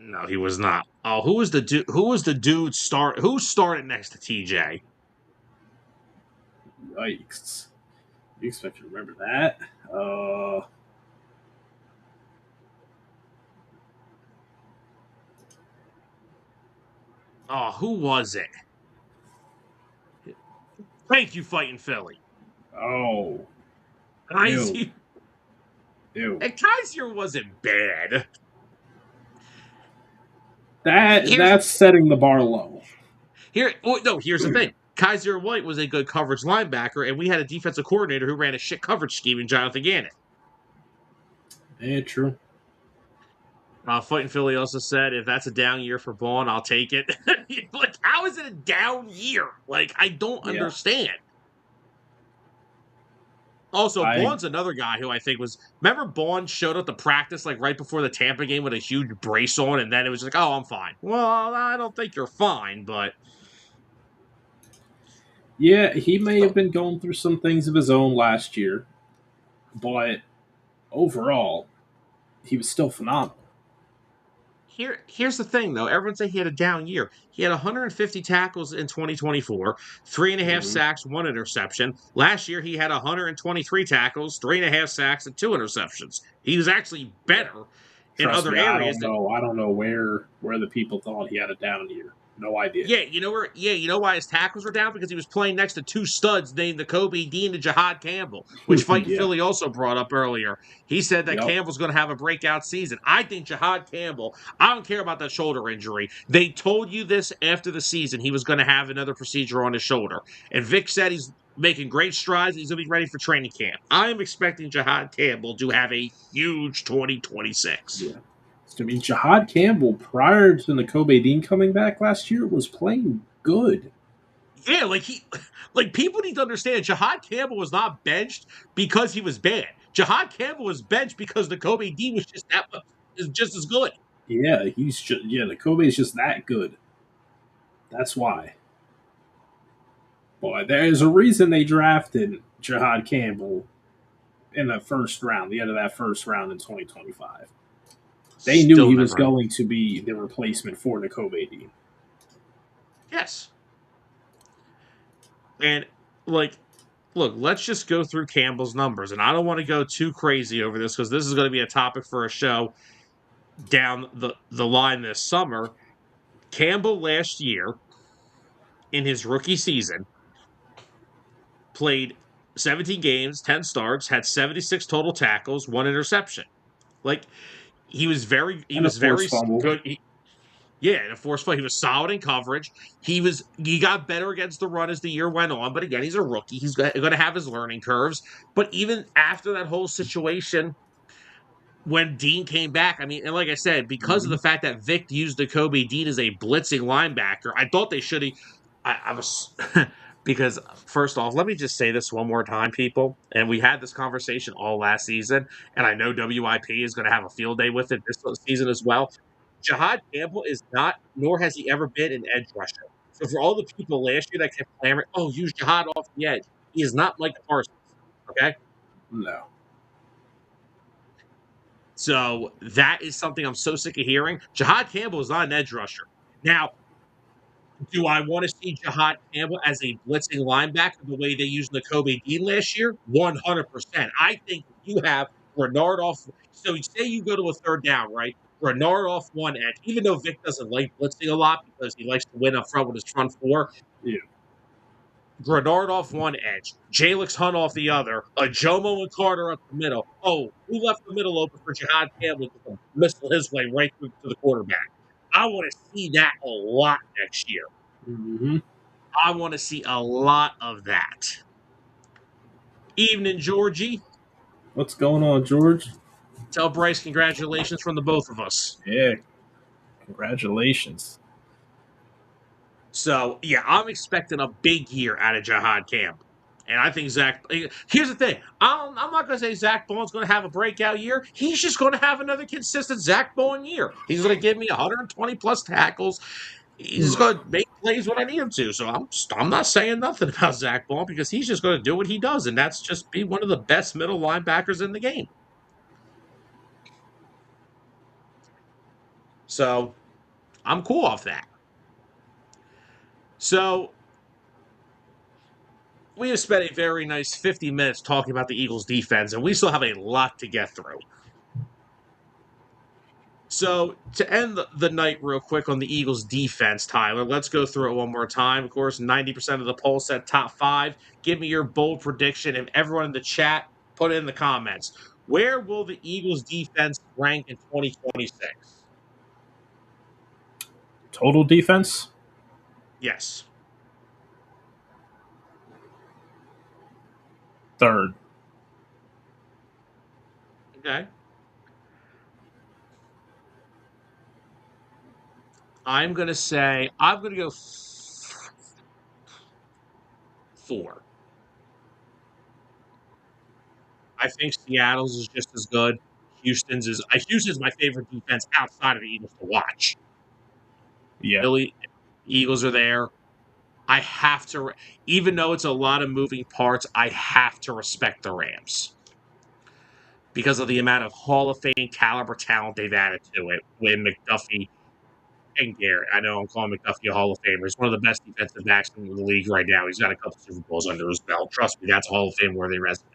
No, he was not. Oh, who was the dude? Who was the dude start? Who started next to TJ? Yikes! You expect to remember that? Oh, who was it? Thank you, fighting Philly. Oh, ew, Kaiser, ew. and Kaiser wasn't bad. Here's That's setting the bar low. here. Oh, no, here's the thing. Kaiser White was a good coverage linebacker, and we had a defensive coordinator who ran a shit coverage scheme in Jonathan Gannon. Yeah, true. Fighting Philly also said, if that's a down year for Vaughn, I'll take it. Like, how is it a down year? Like, I don't Yeah, understand. Also, I Vaughn's another guy who I think was. Remember, Vaughn showed up to practice like right before the Tampa game with a huge brace on, and then it was like, "Oh, I'm fine." Well, I don't think you're fine, but yeah, he may have been going through some things of his own last year, but overall, he was still phenomenal. here's the thing, though. Everyone say he had a down year. He had 150 tackles in 2024, 3.5 Mm-hmm. sacks, 1 interception. Last year, he had 123 tackles, 3.5 sacks, and 2 interceptions. He was actually Yeah. better in Trust other me, I areas don't than. know. I don't know where the people thought he had a down year. No idea. Yeah, you know where? Yeah, you know why his tackles were down? Because he was playing next to two studs named the Kobe Dean and Jihaad Campbell, which Fighting Yeah. Philly also brought up earlier. He said that Yep. Campbell's going to have a breakout season. I think Jihaad Campbell. I don't care about that shoulder injury. They told you this after the season. He was going to have another procedure on his shoulder, and Vic said he's making great strides. He's going to be ready for training camp. I am expecting Jihaad Campbell to have a huge 2026. Yeah. So, I mean, Jihaad Campbell, prior to the Kobe Dean coming back last year, was playing good. Yeah, like people need to understand. Jihaad Campbell was not benched because he was bad. Jihaad Campbell was benched because the Kobe D was just that much, is just as good. Yeah, the Kobe is just that good. That's why. Boy, there is a reason they drafted Jihaad Campbell in the first round, the end of that first round in 2025. They knew Still he was never. going to be the replacement for Kobe Dean. Yes, and like, look, let's just go through Campbell's numbers, and I don't want to go too crazy over this because this is going to be a topic for a show down the line this summer. Campbell last year in his rookie season played 17 games, 10 starts, had 76 total tackles, 1 interception. Like, he And a was very forced fumble. good. Yeah, in a forced play, he was solid in coverage. He got better against the run as the year went on. But again, he's a rookie. He's going to have his learning curves. But even after that whole situation, when Dean came back, I mean, and like I said, because of Mm-hmm. the fact that Vic used the Kobe Dean as a blitzing linebacker, I thought they should have. I was because first off, let me just say this one more time, people. And we had this conversation all last season, and I know WIP is going to have a field day with it this season as well. Jihaad Campbell is not, nor has he ever been, an edge rusher. So for all the people last year that kept clamoring, oh, use Jihaad off the edge, he is not Mike Parsons. Okay. No. So that is something I'm so sick of hearing. Jihaad Campbell is not an edge rusher. Now, do I want to see Jihaad Campbell as a blitzing linebacker the way they used Nakobe Dean last year? 100%. I think if you have Renard off, so say you go to a third down, right? Renard off one edge, even though Vic doesn't like blitzing a lot because he likes to win up front with his front four. Yeah. Grenard off one edge, Jalix Hunt off the other, a Jomo and Carter up the middle. Oh, who left the middle open for Jihaad Campbell to missile his way right through to the quarterback? I want to see that a lot next year. Mm-hmm. I want to see a lot of that. Evening, Georgie. What's going on, George? Tell Bryce congratulations from the both of us. Yeah. Congratulations. So, yeah, I'm expecting a big year out of Jihaad Campbell. And I think Zach. Here's the thing. I'm not going to say Zach Bowen's going to have a breakout year. He's just going to have another consistent Zach Bowen year. He's going to give me 120 plus tackles. He's going to make plays when I need him to. So I'm not saying nothing about Zach Bowen because he's just going to do what he does, and that's just be one of the best middle linebackers in the game. So I'm cool off that. So we have spent a very nice 50 minutes talking about the Eagles defense, and we still have a lot to get through. So to end the night real quick on the Eagles defense, Tyler, let's go through it one more time. Of course, 90% of the poll said top 5. Give me your bold prediction, and everyone in the chat, put it in the comments. Where will the Eagles defense rank in 2026? Total defense? Yes. Third. Okay. I'm going to go 4. I think Seattle's is just as good. Houston's my favorite defense outside of the Eagles to watch. Yeah. Philly Eagles are there. I have to, even though it's a lot of moving parts, I have to respect the Rams because of the amount of Hall of Fame caliber talent they've added to it. With McDuffie and Garrett, I know I'm calling McDuffie a Hall of Famer. He's one of the best defensive backs in the league right now. He's got a couple Super Bowls under his belt. Trust me, that's a Hall of Fame worthy resume.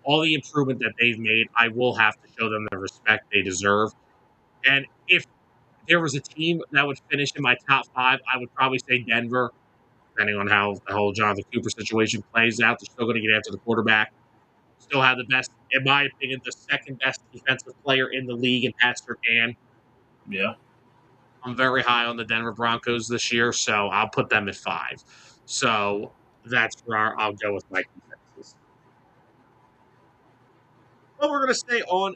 All the improvement that they've made, I will have to show them the respect they deserve. And if there was a team that would finish in my top 5, I would probably say Denver, depending on how the whole Jonathan Cooper situation plays out. They're still going to get after the quarterback. Still have the best, in my opinion, the second best defensive player in the league in Pat Surtain. Yeah. I'm very high on the Denver Broncos this year, so I'll put them at 5. So that's where I'll go with my defenses. But we're going to stay on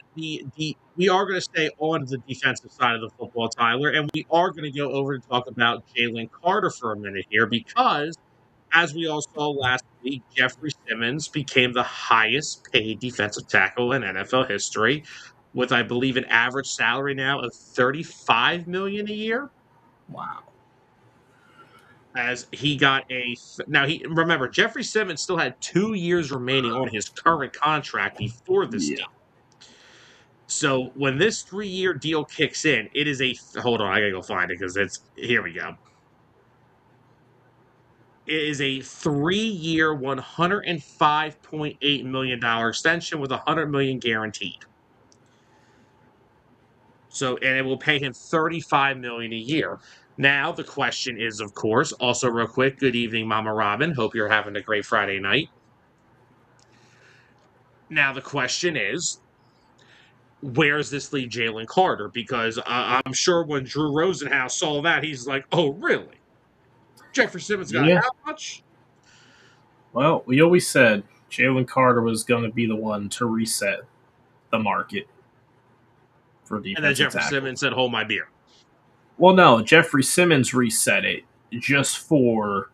we are going to stay on the defensive side of the football, Tyler, and we are going to go over and talk about Jalen Carter for a minute here because, as we all saw last week, Jeffrey Simmons became the highest paid defensive tackle in NFL history, with I believe an average salary now of $35 million a year. Wow. As he got remember Jeffrey Simmons still had 2 years remaining on his current contract before this Yeah. deal. So when this 3-year deal kicks in, it is hold on, I gotta go find it because here we go. It is a 3-year, $105.8 million extension with $100 million guaranteed. So, and it will pay him $35 million a year. Now, the question is, of course, also real quick, good evening, Mama Robin. Hope you're having a great Friday night. Now, the question is, where does this leave Jalen Carter? Because I'm sure when Drew Rosenhaus saw that, he's like, oh, really? Jeffrey Simmons got Yeah. how much? Well, we always said Jalen Carter was going to be the one to reset the market for And then defensive Jeffrey tackles. Simmons said, hold my beer. Well, no, Jeffrey Simmons reset it just for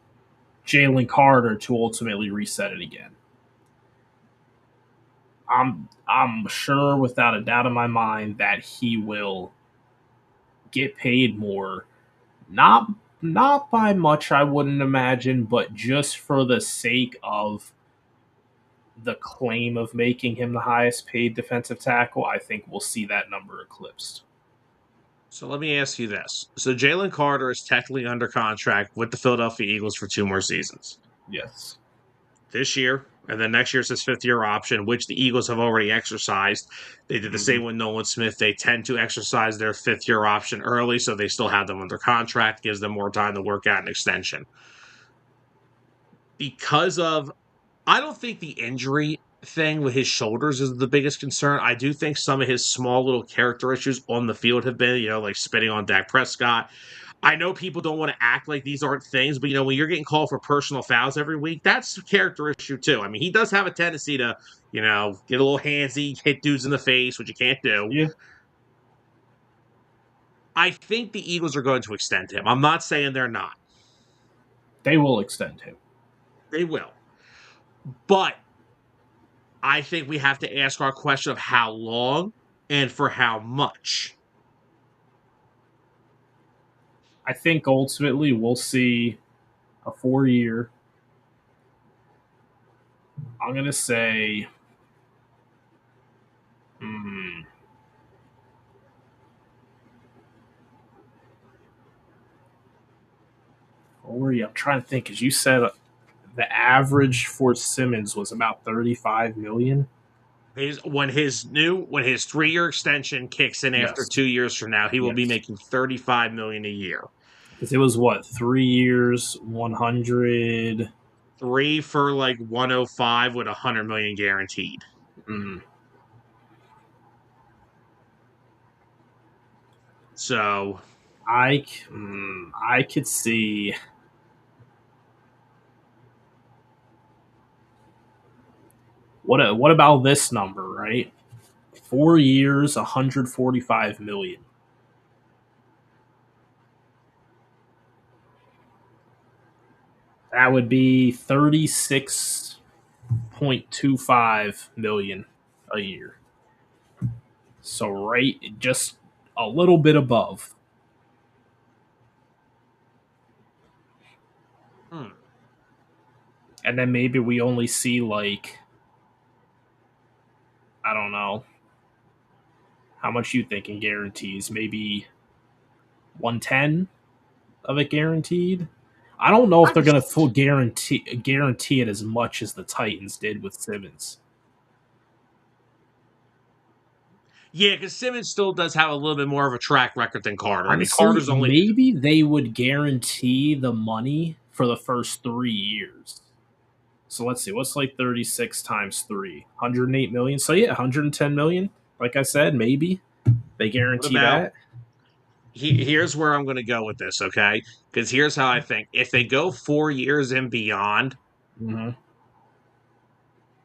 Jalen Carter to ultimately reset it again. I'm sure without a doubt in my mind that he will get paid more, not Not by much, I wouldn't imagine, but just for the sake of the claim of making him the highest paid defensive tackle, I think we'll see that number eclipsed. So let me ask you this. So Jalen Carter is technically under contract with the Philadelphia Eagles for 2 more seasons. Yes. This year, and then next year's his fifth year option, which the Eagles have already exercised. They did the Hmm. same with Nolan Smith. They tend to exercise their fifth year option early, so they still have them under contract, gives them more time to work out an extension. Because of, I don't think the injury thing with his shoulders is the biggest concern. I do think some of his small little character issues on the field have been, like spitting on Dak Prescott. I know people don't want to act like these aren't things, but when you're getting called for personal fouls every week, that's a character issue too. I mean, he does have a tendency to, get a little handsy, hit dudes in the face, which you can't do. Yeah, I think the Eagles are going to extend him. I'm not saying they're not. they will extend him. They will. But I think we have to ask our question of how long and for how much. I think ultimately we'll see a 4 year. I'm going to say, hmm, I'm trying to think, because you said the average for Simmons was about 35 million. When his 3 year extension kicks in after Yes. 2 years from now, he will be Yes. making $35 million a year. Because it was what, 3 years, 100. Three for like 105 with $100 million guaranteed. Mm, So I could see. What about this number, right? 4 years, 145 million. That would be 36.25 million a year. So right, just a little bit above. hmm, And then maybe we only see like, I don't know, how much you think in guarantees? Maybe 110 of it guaranteed. I don't know if I they're gonna just full guarantee it as much as the Titans did with Simmons. yeah, because Simmons still does have a little bit more of a track record than Carter. I mean, Honestly, Carter's only maybe they would guarantee the money for the first 3 years. So let's see, what's like 36 times 3? 108 million. So yeah, 110 million. Like I said, maybe they what guarantee about that. here's where I'm going to go with this, okay? Because here's how I think: if they go 4 years and beyond, Hmm.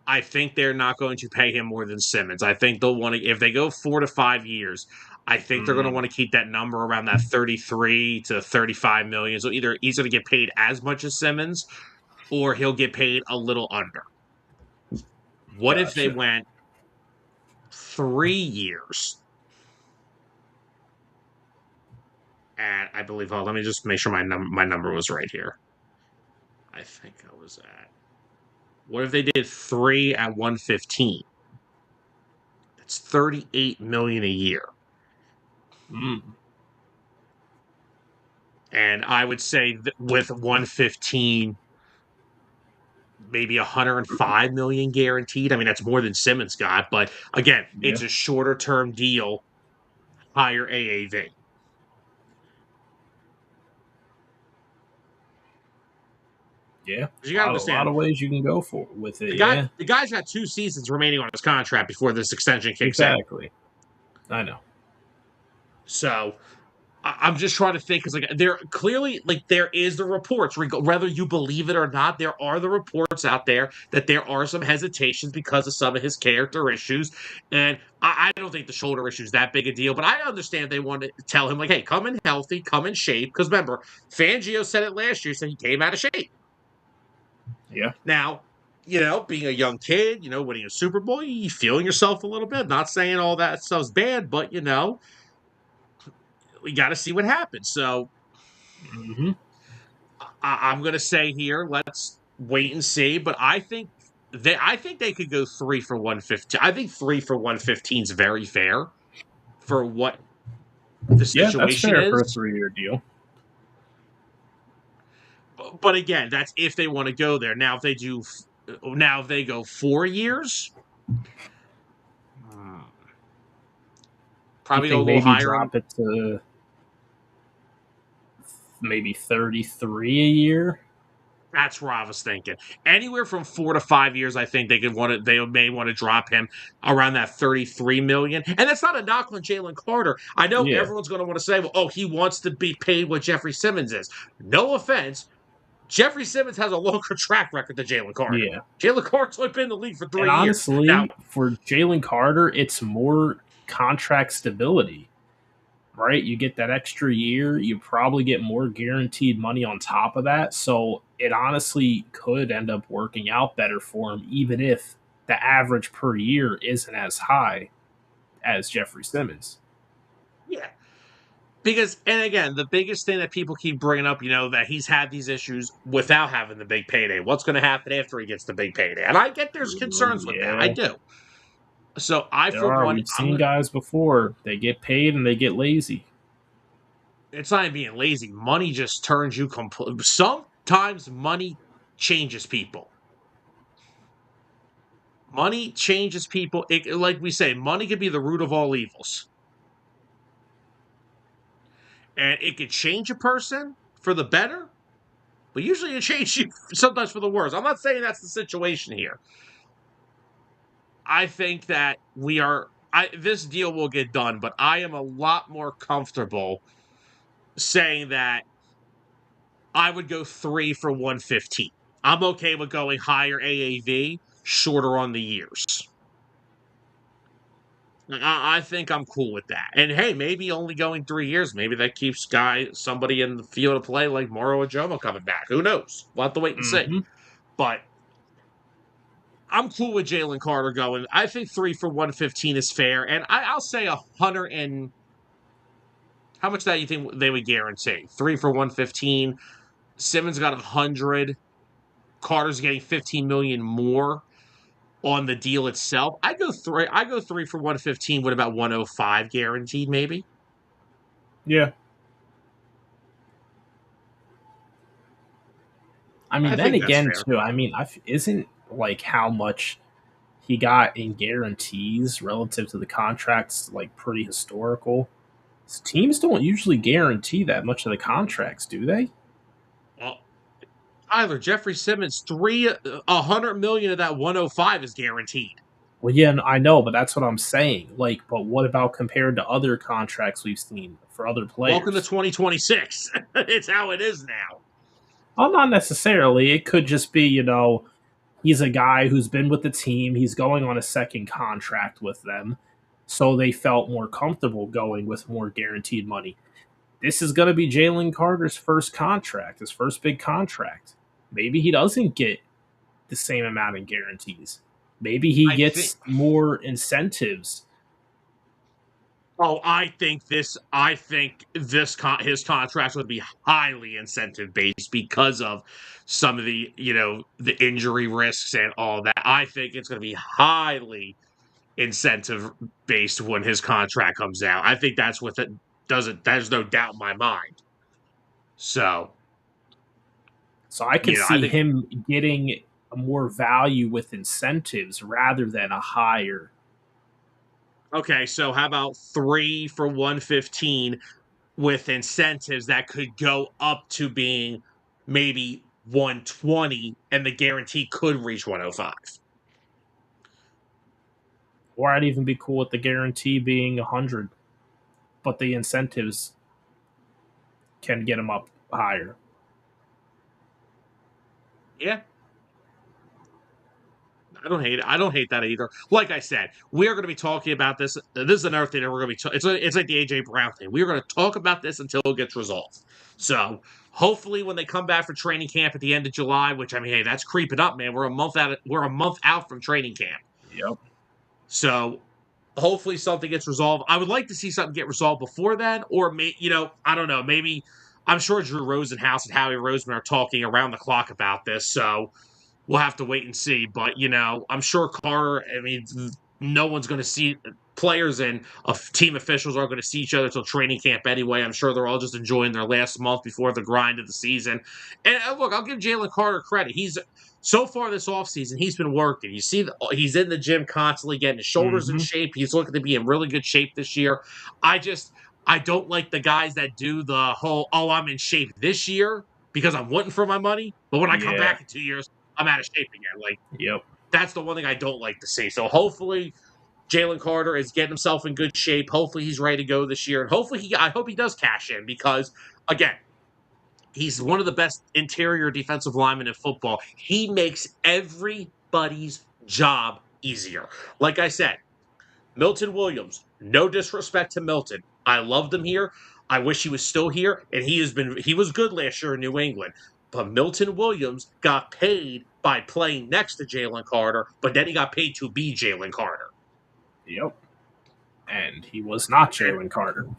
I think they're not going to pay him more than Simmons. I think they'll want to, if they go 4 to 5 years, I think they're going to Mm, want to keep that number around that 33 to 35 million. So either he's going to get paid as much as Simmons or he'll get paid a little under. What if they gotcha. went 3 years? At, I believe, let me just make sure my number was right here. I think I was at, what if they did 3 at 115? That's 38 million a year. Mm, And I would say that with 115, maybe 105 million guaranteed. I mean, that's more than Simmons got, but again, yeah. it's a shorter term deal, higher AAV. Yeah. Because you A got to lot understand, of ways you can go for with it. the guy Yeah. the guy's got 2 seasons remaining on his contract before this extension kicks in. Exactly. I know. So I'm just trying to think because like there clearly like there is the reports, whether you believe it or not, there are the reports out there that there are some hesitations because of some of his character issues, and I don't think the shoulder issue is that big a deal. But I understand they want to tell him like, hey, come in healthy, come in shape. Because remember, Fangio said it last year, said he came out of shape. Yeah. Now, being a young kid, winning a Super Bowl, you feeling yourself a little bit. Not saying all that stuff's bad, but we got to see what happens. So Hmm. I'm going to say here, let's wait and see. But I think they could go 3 for 115. I think 3 for 115 is very fair for what the Yeah, that's situation fair for a is. 3-year deal. But again, that's if they want to go there. Now if they go 4 years, hmm, You probably go a think little maybe higher on. drop it to maybe 33 a year? That's where I was thinking. Anywhere from 4 to 5 years, I think they may want to drop him around that 33 million. And that's not a knock on Jalen Carter. I know Yeah, everyone's going to want to say, well, oh, he wants to be paid what Jeffrey Simmons is. No offense. Jeffrey Simmons has a longer track record than Jalen Carter. yeah. Jalen Carter's only been in the league for And 3 years. Now, honestly, for Jalen Carter, it's more contract stability, right? You get that extra year, you probably get more guaranteed money on top of that. So it honestly could end up working out better for him, even if the average per year isn't as high as Jeffrey Simmons. yeah. Because, and again, the biggest thing that people keep bringing up, that he's had these issues without having the big payday. What's going to happen after he gets the big payday? And I get there's concerns with that. I Yeah, do. So I, there for are. one, We've seen guys before. They get paid and they get lazy. it's not even being lazy. Money just turns you complete. Sometimes money changes people. Money changes people. Like we say, money could be the root of all evils. And it could change a person for the better, but usually it changes you sometimes for the worse. I'm not saying that's the situation here. I think that this deal will get done, but I am a lot more comfortable saying that I would go 3 for 115. I'm okay with going higher AAV, shorter on the years. I think I'm cool with that. And hey, maybe only going 3 years, maybe that keeps somebody in the field of play like Moro Ajomo coming back. Who knows? We'll have to wait and see. Hmm. But I'm cool with Jalen Carter going. I think 3 for 115 is fair, and I'll say 100 and how much that you think they would guarantee? 3 for 115. Simmons got 100. Carter's getting 15 million more on the deal itself. I go 3 for 115 with about 105 guaranteed, maybe. Yeah. I mean, I then think that's again, fair. too, I mean, isn't like how much he got in guarantees relative to the contracts like pretty historical? Teams don't usually guarantee that much of the contracts, do they? Well, Tyler, Jeffrey Simmons, 100 million of that 105 is guaranteed. Well, yeah, I know, but that's what I'm saying. Like, but what about compared to other contracts we've seen for other Welcome to players? 2026. It's how it is now. Well, not necessarily. It could just be, he's a guy who's been with the team. He's going on a second contract with them. So they felt more comfortable going with more guaranteed money. This is going to be Jalen Carter's first contract, his first big contract. Maybe he doesn't get the same amount in guarantees. Maybe he I think gets more incentives. Oh, I think his contract would be highly incentive based because of some of the injury risks and all that. I think it's going to be highly incentive based when his contract comes out. I think that's what it doesn't. There's no doubt in my mind. So So I could I see think him getting more value with incentives rather than a higher. okay. So how about 3 for 115 with incentives that could go up to being maybe 120 and the guarantee could reach 105. Or I'd even be cool with the guarantee being 100, but the incentives can get him up higher. Yeah. I don't hate it. I don't hate that either. Like I said, we are going to be talking about this. This is another thing that we're going to be. It's like the AJ Brown thing. We are going to talk about this until it gets resolved. So hopefully, when they come back for training camp at the end of July, which I mean, hey, that's creeping up, man. We're a month out. We're a month out from training camp. Yep. So hopefully something gets resolved. I would like to see something get resolved before then, or I don't know, maybe I'm sure Drew Rosenhaus and Howie Roseman are talking around the clock about this, so we'll have to wait and see. But I'm sure Carter. I mean, no one's going to see players and team officials aren't going to see each other until training camp anyway. I'm sure they're all just enjoying their last month before the grind of the season. And look, I'll give Jalen Carter credit. He's so far this offseason, he's been working. You see, he's in the gym constantly, getting his shoulders in Mm-hmm. shape. He's looking to be in really good shape this year. I just I don't like the guys that do the whole "oh, I'm in shape this year because I'm wanting for my money," but when I come Yeah. back in 2 years, I'm out of shape again. Like Yep. that's the one thing I don't like to see. So hopefully Jalen Carter is getting himself in good shape. Hopefully he's ready to go this year, and I hope he does cash in because again, he's one of the best interior defensive linemen in football. He makes everybody's job easier. Like I said, Milton Williams, no disrespect to Milton. I loved him here. I wish he was still here, and he was good last year in New England. But Milton Williams got paid by playing next to Jalen Carter, but then he got paid to be Jalen Carter. Yep. And he was not And Jalen Carter.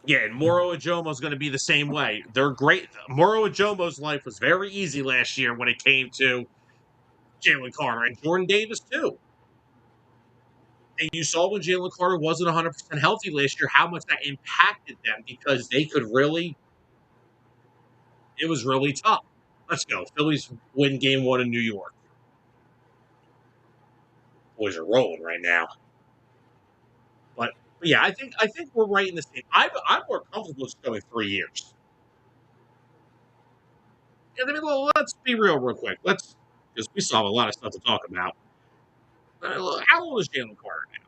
yeah, and Moro Ajomo's going to be the same way. They're great. Moro Ajomo's life was very easy last year when it came to Jalen Carter and Jordan Davis too. And you saw when Jalen Carter wasn't 100% healthy last year how much that impacted them because they could really, it was really tough. Let's go. Phillies win game one in New York. Boys are rolling right now. But yeah, I think we're right in the same. I'm more comfortable just going 3 years. And I mean, well, let's be real quick. Let's because we still have a lot of stuff to talk about. How old is Jalen Carter now?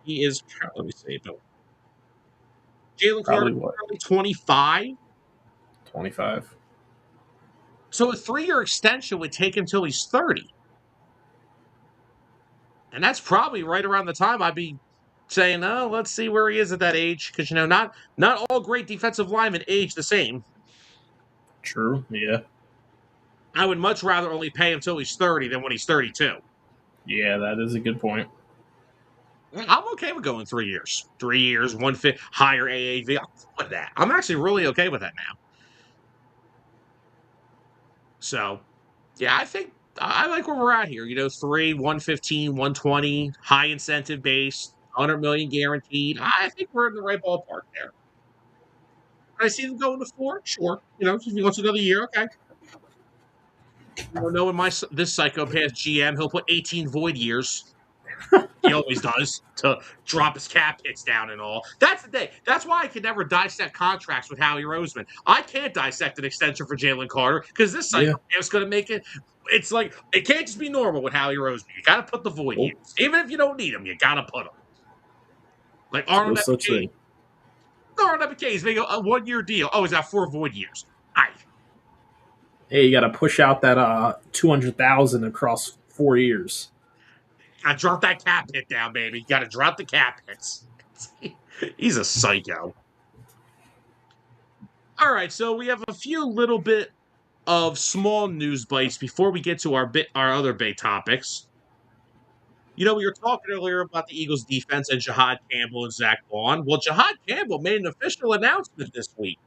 He is. Let me see. No, Jalen Carter Probably what? currently 25. 25. So a 3 year extension would take him till he's 30. And that's probably right around the time I'd be saying, "Oh, let's see where he is at that age," because not all great defensive linemen age the same. True. Yeah. I would much rather only pay him till he's 30 than when he's 32. Yeah, that is a good point. I'm okay with going 3 years. 3 years, one fit higher AAV. I'm cool with that. I'm actually really okay with that now. So yeah, I think I like where we're at here. 115, 120, high incentive base, 100 million guaranteed. I think we're in the right ballpark there. I see them going to four. Sure, if he wants another year, okay. Knowing this psychopath GM, he'll put 18 void years. He always does to drop his cap hits down and all. That's the thing. That's why I can never dissect contracts with Howie Roseman. I can't dissect an extension for Jalen Carter because this Yeah. psychopath's going to make it. It's like it can't just be normal with Howie Roseman. You got to put the void Oh, years, even if you don't need them. You got to put them. Like no Arnold such Epicay. thing. Arnold Epicay is making a 1 year deal. Oh, he's got 4 void years. Hey, you got to push out that 200,000 across 4 years. Gotta drop that cap hit down, baby. Gotta drop the cap hits. He's a psycho. All right, so we have a few little bit of small news bites before we get to our other big topics. We were talking earlier about the Eagles defense and Jihaad Campbell and Zach Vaughn. Well, Jihaad Campbell made an official announcement this week.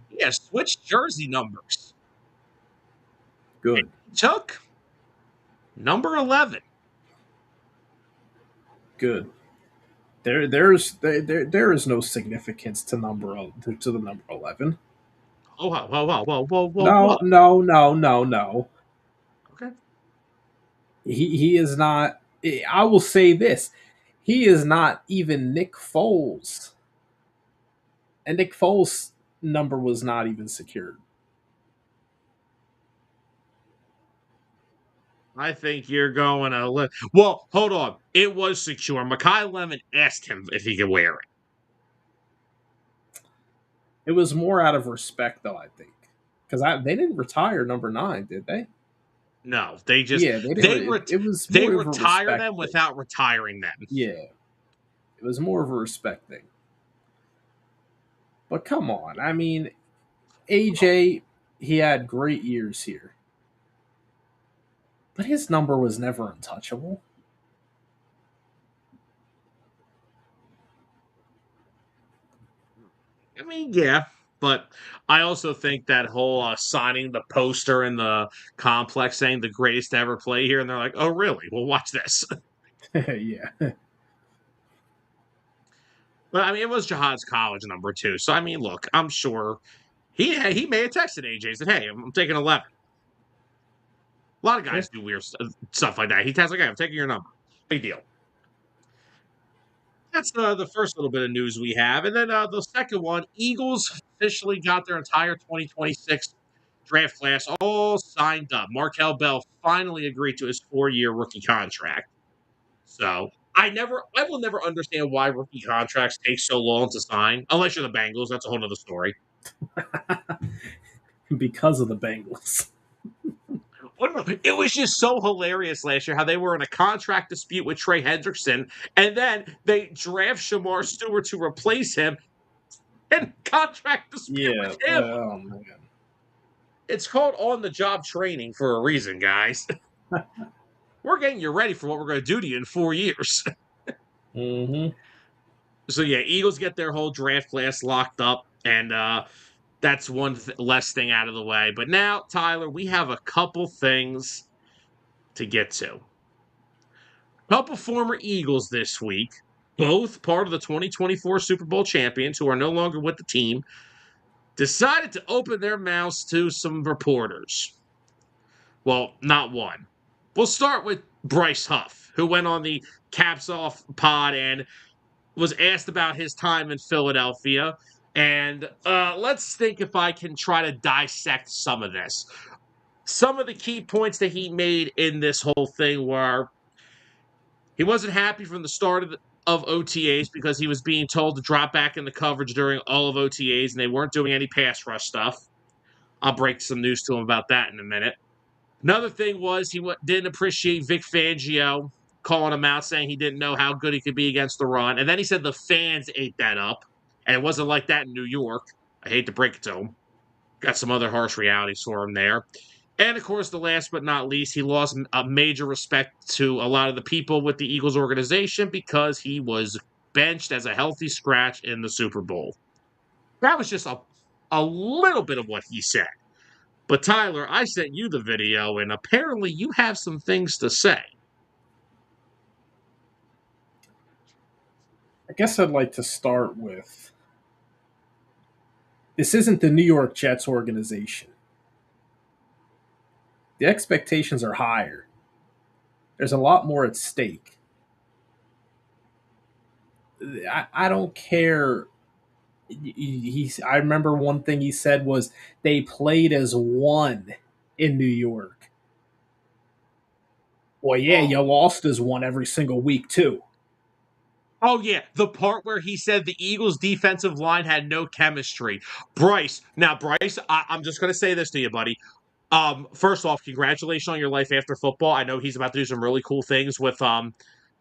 He has switched jersey numbers. Good. He took number 11. Good. There is no significance to the number 11. Oh, whoa, No, what? no, no, no, no. Okay. He is not. I will say this: he is not even Nick Foles, and Nick Foles' number was not even secured. I think you're going to let. Well, hold on. It was secure. Mekhi Lemon asked him if he could wear it. It was more out of respect, though. I think because they didn't retire number 9, did they? No, they just Yeah, they didn't. It was they more of a retire respect them thing. without retiring them. Yeah, it was more of a respect thing. But come on, I mean, AJ, he had great years here, but his number was never untouchable. I mean, yeah, but I also think that whole signing the poster in the complex saying the greatest to ever play here, and they're like, "Oh, really? Well, watch this." Yeah. But I mean, it was Jihad's college number two, so I mean, look, I'm sure he may have texted AJ and said, "Hey, I'm taking 11." A lot of Yeah. guys do weird stuff like that. He texts like, "Hey, I'm taking your number." Big deal. That's the first little bit of news we have. And then the second one, Eagles officially got their entire 2026 draft class all signed up. Markel Bell finally agreed to his 4-year rookie contract. So I will never understand why rookie contracts take so long to sign, unless you're the Bengals. That's a whole other story. Because of the Bengals. It was just so hilarious last year how they were in a contract dispute with Trey Hendrickson, and then they draft Shamar Stewart to replace him in contract dispute Yeah. with him. Oh man. It's called on the job training for a reason, guys. We're getting you ready for what we're going to do to you in 4 years. Mm-hmm. So, yeah, Eagles get their whole draft class locked up, and that's one less thing out of the way. But now, Tyler, we have a couple things to get to. Couple former Eagles this week, both part of the 2024 Super Bowl champions who are no longer with the team, decided to open their mouths to some reporters. Well, not one. We'll start with Bryce Huff, who went on the Caps Off pod and was asked about his time in Philadelphia. And let's think if I can try to dissect some of this. Some of the key points that he made in this whole thing were he wasn't happy from the start of OTAs because he was being told to drop back in the coverage during all of OTAs and they weren't doing any pass rush stuff. I'll break some news to him about that in a minute. Another thing was he didn't appreciate Vic Fangio calling him out, saying he didn't know how good he could be against the run. And then he said the fans ate that up. And it wasn't like that in New York. I hate to break it to him. Got some other harsh realities for him there. And of course, the last but not least, he lost a major respect to a lot of the people with the Eagles organization because he was benched as a healthy scratch in the Super Bowl. That was just a little bit of what he said. But Tyler, I sent you the video, and apparently you have some things to say. I guess I'd like to start with this isn't the New York Jets organization. The expectations are higher. There's a lot more at stake. I don't care. I remember one thing he said was they played as one in New York. Well, yeah, you lost as one every single week too. Oh, yeah, the part where he said the Eagles' defensive line had no chemistry. Bryce, I'm just going to say this to you, buddy. First off, congratulations on your life after football. I know he's about to do some really cool things with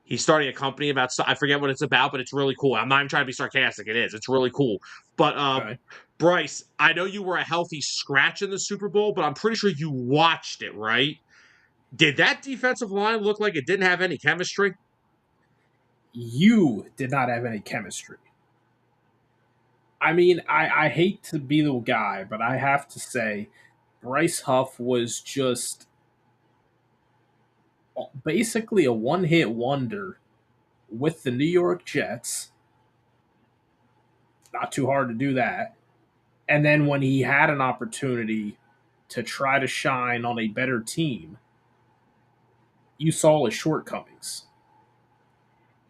he's starting a company about I forget what it's about, but it's really cool. I'm not even trying to be sarcastic. It is. It's really cool. But Okay. Bryce, I know you were a healthy scratch in the Super Bowl, but I'm pretty sure you watched it, right? Did that defensive line look like it didn't have any chemistry? You did not have any chemistry. I mean, I hate to be the guy, but I have to say, Bryce Huff was just basically a one hit wonder with the New York Jets. Not too hard to do that. And then when he had an opportunity to try to shine on a better team, you saw his shortcomings.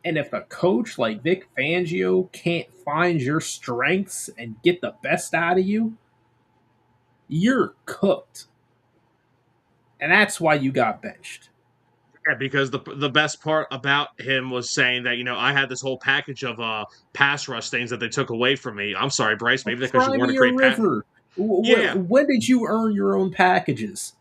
And if a coach like Vic Fangio can't find your strengths and get the best out of you, you're cooked. And that's why you got benched. Yeah, because the best part about him was saying that I had this whole package of pass rush things that they took away from me. I'm sorry, Bryce, maybe because you Cry weren't a me a great pass. river. Yeah, When did you earn your own packages?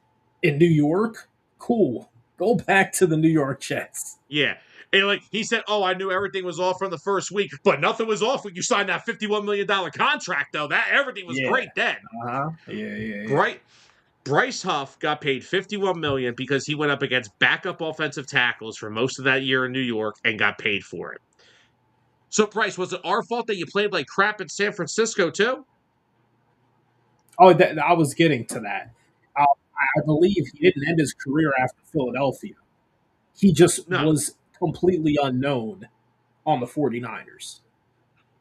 In New York? Cool. Go back to the New York Jets. yeah. And like he said, oh, I knew everything was off from the first week, but nothing was off when you signed that $51 million contract, though. That everything was Yeah. great then. Uh-huh. Yeah. Bright Bryce Huff got paid $51 million because he went up against backup offensive tackles for most of that year in New York and got paid for it. So, Bryce, was it our fault that you played like crap in San Francisco too? Oh, I was getting to that. I believe he didn't end his career after Philadelphia. He just No. was completely unknown on the 49ers.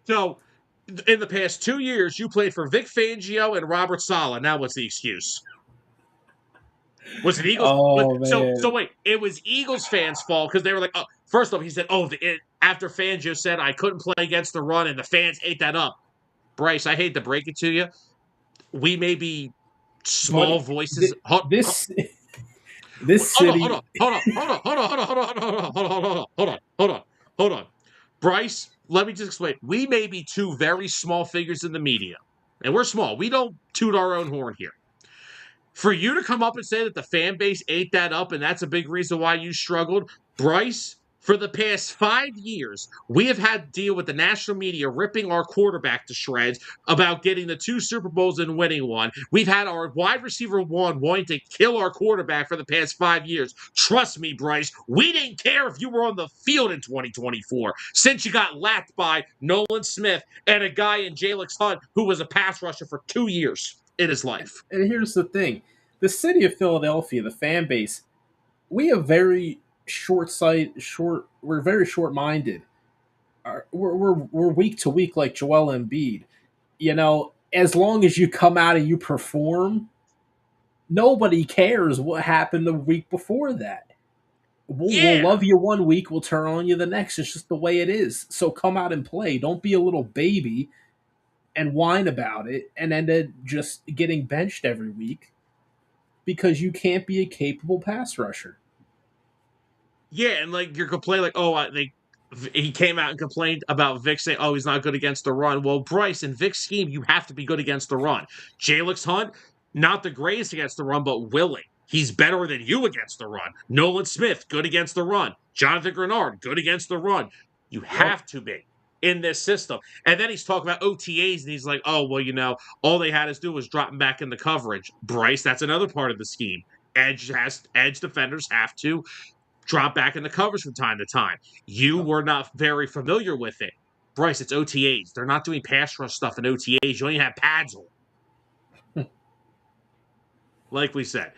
So, in the past 2 years, you played for Vic Fangio and Robert Saleh. Now, what's the excuse? Was it Eagles? But Oh so man, wait, it was Eagles fans' fault because they were like, oh, first off, he said, oh, after Fangio said I couldn't play against the run, and the fans ate that up. Bryce, I hate to break it to you, we may be but small voices. this this Hold on, city, hold on, hold on, hold on, hold on, hold on, hold on, hold on, hold on, hold on, hold on, hold on. Bryce, let me just explain. We may be two very small figures in the media, and we're small. We don't toot our own horn here. For you to come up and say that the fan base ate that up and that's a big reason why you struggled, Bryce, for the past 5 years, we have had to deal with the national media ripping our quarterback to shreds about getting the 2 Super Bowls and winning one. We've had our wide receiver one wanting to kill our quarterback for the past 5 years. Trust me, Bryce, we didn't care if you were on the field in 2024 since you got lapped by Nolan Smith and a guy in Jalen Carter who was a pass rusher for 2 years in his life. and here's the thing: the city of Philadelphia, the fan base, we have very short sight, short. We're very short minded. We're week to week like Joel Embiid. As long as you come out and you perform, nobody cares what happened the week before that. We'll Yeah. love you one week, we'll turn on you the next. It's just the way it is. So come out and play. Don't be a little baby and whine about it and end up just getting benched every week because you can't be a capable pass rusher. Yeah, and like you're complaining, like, oh, he came out and complained about Vic saying, oh, he's not good against the run. Well, Bryce, in Vic's scheme, you have to be good against the run. Jalix Hunt, not the greatest against the run, but willing. He's better than you against the run. Nolan Smith, good against the run. Jonathan Grenard, good against the run. You Yep. have to be in this system. And then he's talking about OTAs, and he's like, oh, well, all they had us do was drop him back in the coverage. Bryce, that's another part of the scheme. Edge defenders have to drop back in the covers from time to time. You Yep. were not very familiar with it. Bryce, it's OTAs. They're not doing pass rush stuff in OTAs. You only have pads on. Like we said,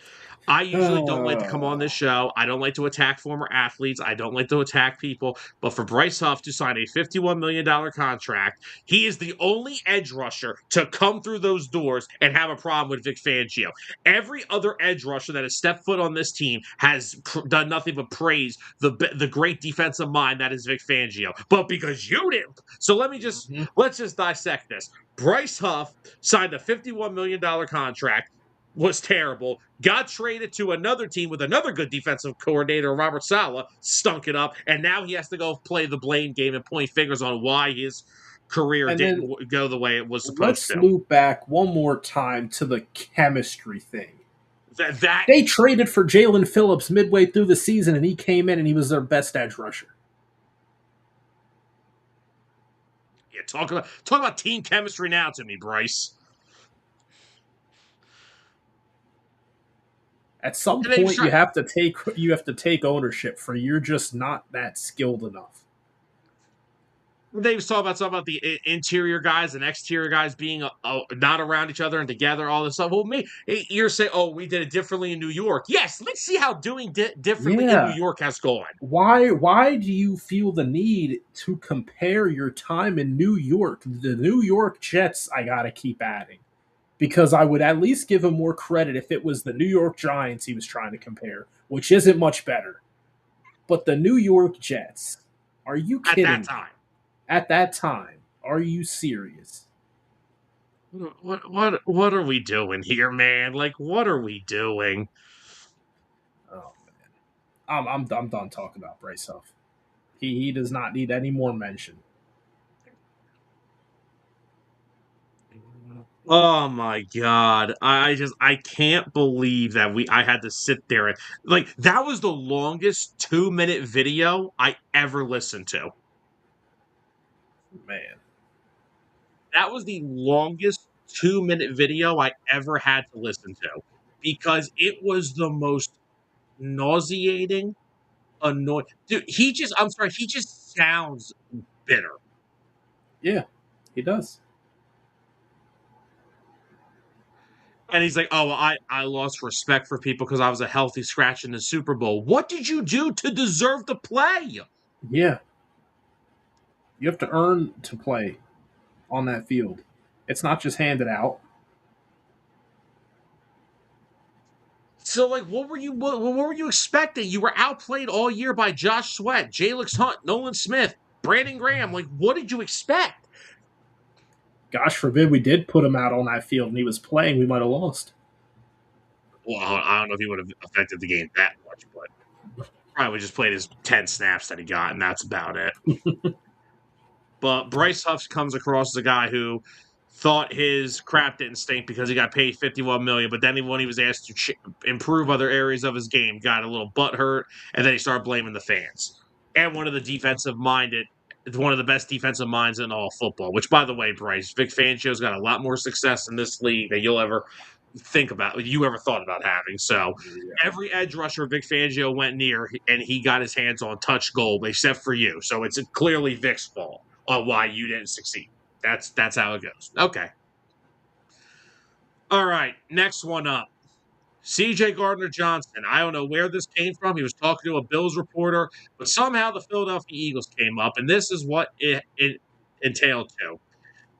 I usually don't like to come on this show. I don't like to attack former athletes. I don't like to attack people. But for Bryce Huff to sign a $51 million contract, he is the only edge rusher to come through those doors and have a problem with Vic Fangio. Every other edge rusher that has stepped foot on this team has done nothing but praise the great defensive mind that is Vic Fangio. But because you didn't, so Mm-hmm. let's just dissect this. Bryce Huff signed a $51 million contract, was terrible, got traded to another team with another good defensive coordinator, Robert Saleh, stunk it up, and now he has to go play the blame game and point fingers on why his career And then didn't go the way it was supposed let's to. loop back one more time to the chemistry thing. That They traded for Jalen Phillips midway through the season, and he came in and he was their best edge rusher. yeah, talk about team chemistry now to me, Bryce. At some And they was point, trying, you have to take ownership for you're just not that skilled enough. they was talking about something about the interior guys and exterior guys being not around each other and together, all this stuff. Well, you're saying, oh, we did it differently in New York. Yes, let's see how doing differently in New Yeah. York has gone. Why do you feel the need to compare your time in New York? The New York Jets, I gotta keep adding. Because I would at least give him more credit if it was the New York Giants he was trying to compare, which isn't much better. But the New York Jets, are you At that kidding me? time. At that time, are you serious? What are we doing here, man? Like, what are we doing? Oh man, I'm done talking about Bryce Huff. He does not need any more mention. Oh my god. I can't believe that I had to sit there and like that was the longest 2 minute video I ever listened to. Man, That was the longest 2 minute video I ever had to listen to because it was the most nauseating, annoying. Dude, I'm sorry, he just sounds bitter. Yeah, he does. And he's like, oh, well, I lost respect for people because I was a healthy scratch in the Super Bowl. What did you do to deserve to play? Yeah, you have to earn to play on that field. It's not just handed out. So, like, what were you expecting? You were outplayed all year by Josh Sweat, Jalen Hunt, Nolan Smith, Brandon Graham. Like, what did you expect? Gosh forbid we did put him out on that field and he was playing, we might have lost. Well, I don't know if he would have affected the game that much, but probably just played his 10 snaps that he got, and that's about it. But Bryce Huff comes across as a guy who thought his crap didn't stink because he got paid $51 million, but then when he was asked to improve other areas of his game, got a little butthurt, and then he started blaming the fans. And one of the best defensive minds in all football. Which, by the way, Bryce, Vic Fangio's got a lot more success in this league than you ever thought about having. So Yeah. every edge rusher Vic Fangio went near, and he got his hands on touch goal, except for you. So it's clearly Vic's fault on why you didn't succeed. That's how it goes. Okay. All right. Next one up. CJ Gardner Johnson. I don't know where this came from. He was talking to a Bills reporter, but somehow the Philadelphia Eagles came up, and this is what it entailed to.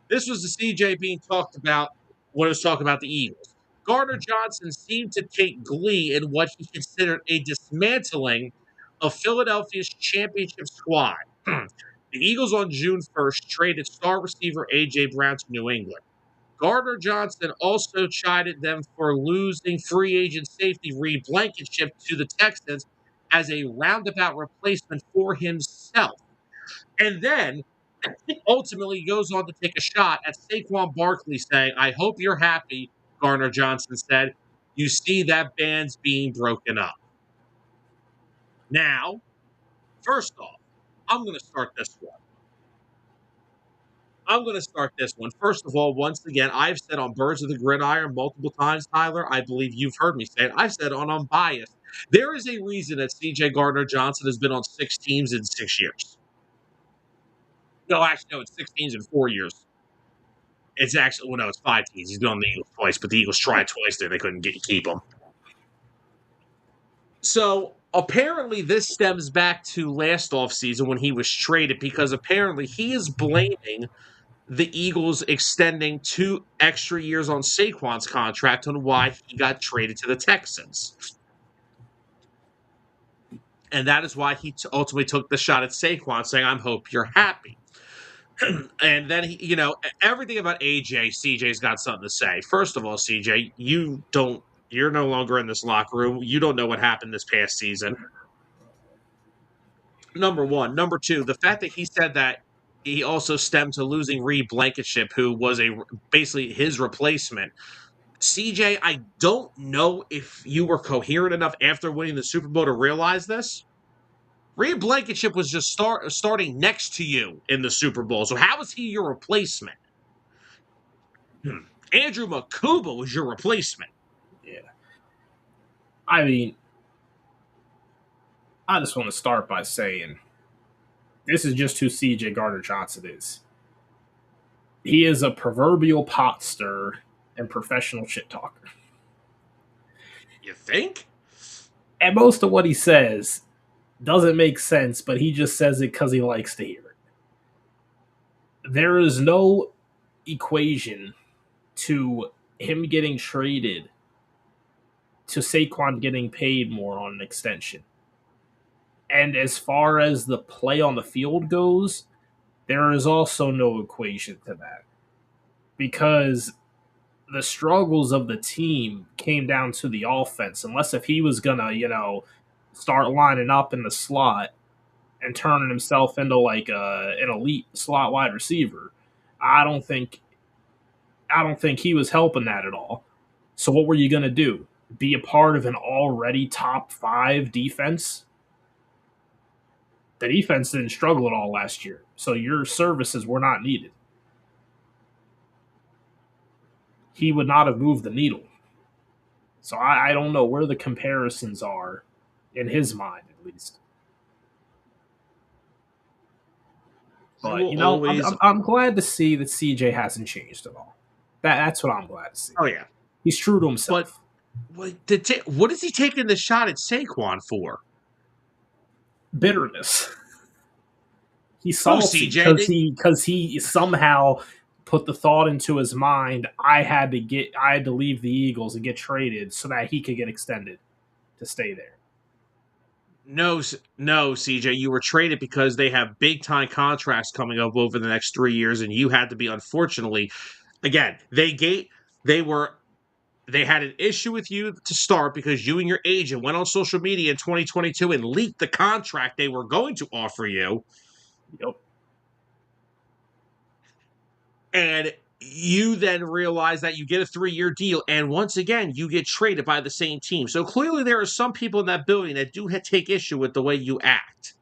This was the CJ being talked about when it was talking about the Eagles. Gardner Johnson seemed to take glee in what he considered a dismantling of Philadelphia's championship squad. The Eagles on June 1st traded star receiver A.J. Brown to New England. Gardner Johnson also chided them for losing free agent safety Reed Blankenship to the Texans as a roundabout replacement for himself. And then ultimately goes on to take a shot at Saquon Barkley, saying, I hope you're happy, Gardner Johnson said. You see that band's being broken up. Now, first off, I'm going to start this one. First of all, once again, I've said on Birds of the Gridiron multiple times, Tyler. I believe you've heard me say it. I've said on Unbiased. There is a reason that CJ Gardner Johnson has been on 6 teams in 6 years. No, actually, no, it's 6 teams in 4 years. It's actually, well, no, it's 5 teams. He's been on the Eagles twice, but the Eagles tried twice there. They couldn't keep him. So apparently, this stems back to last offseason when he was traded because apparently he is blaming the Eagles extending 2 extra years on Saquon's contract on why he got traded to the Texans. And that is why he ultimately took the shot at Saquon, saying, I hope you're happy. And then everything about CJ's got something to say. First of all, CJ, you're no longer in this locker room. You don't know what happened this past season. Number one. Number two, the fact that he said that he also stemmed to losing Reed Blankenship, who was basically his replacement. CJ, I don't know if you were coherent enough after winning the Super Bowl to realize this. Reed Blankenship was just starting next to you in the Super Bowl. So how was he your replacement? Andrew Makuba was your replacement. Yeah. I mean, I just want to start by saying this is just who CJ Gardner Johnson is. He is a proverbial pot stirrer and professional shit talker. You think? And most of what he says doesn't make sense, but he just says it because he likes to hear it. There is no equation to him getting traded to Saquon getting paid more on an extension. And as far as the play on the field goes, there is also no equation to that. Because the struggles of the team came down to the offense, unless if he was gonna, start lining up in the slot and turning himself into like an elite slot wide receiver. I don't think he was helping that at all. So what were you gonna do? Be a part of an already top 5 defense? The defense didn't struggle at all last year, so your services were not needed. He would not have moved the needle. So I don't know where the comparisons are in his mind, at least. I But will you know, always. I'm glad to see that CJ hasn't changed at all. That's what I'm glad to see. Oh yeah, He's true to but himself. what is he taking the shot at Saquon for? Bitterness. He's Oh, salty CJ, because he somehow put the thought into his mind. I had to leave the Eagles and get traded so that he could get extended to stay there. no, no, CJ, you were traded because they have big time contracts coming up over the next 3 years, and you had to be. Unfortunately, again, they were they had an issue with you to start because you and your agent went on social media in 2022 and leaked the contract they were going to offer you. Yep. And you then realize that you get a 3 year deal, and once again, you get traded by the same team. So clearly, there are some people in that building that do take issue with the way you act.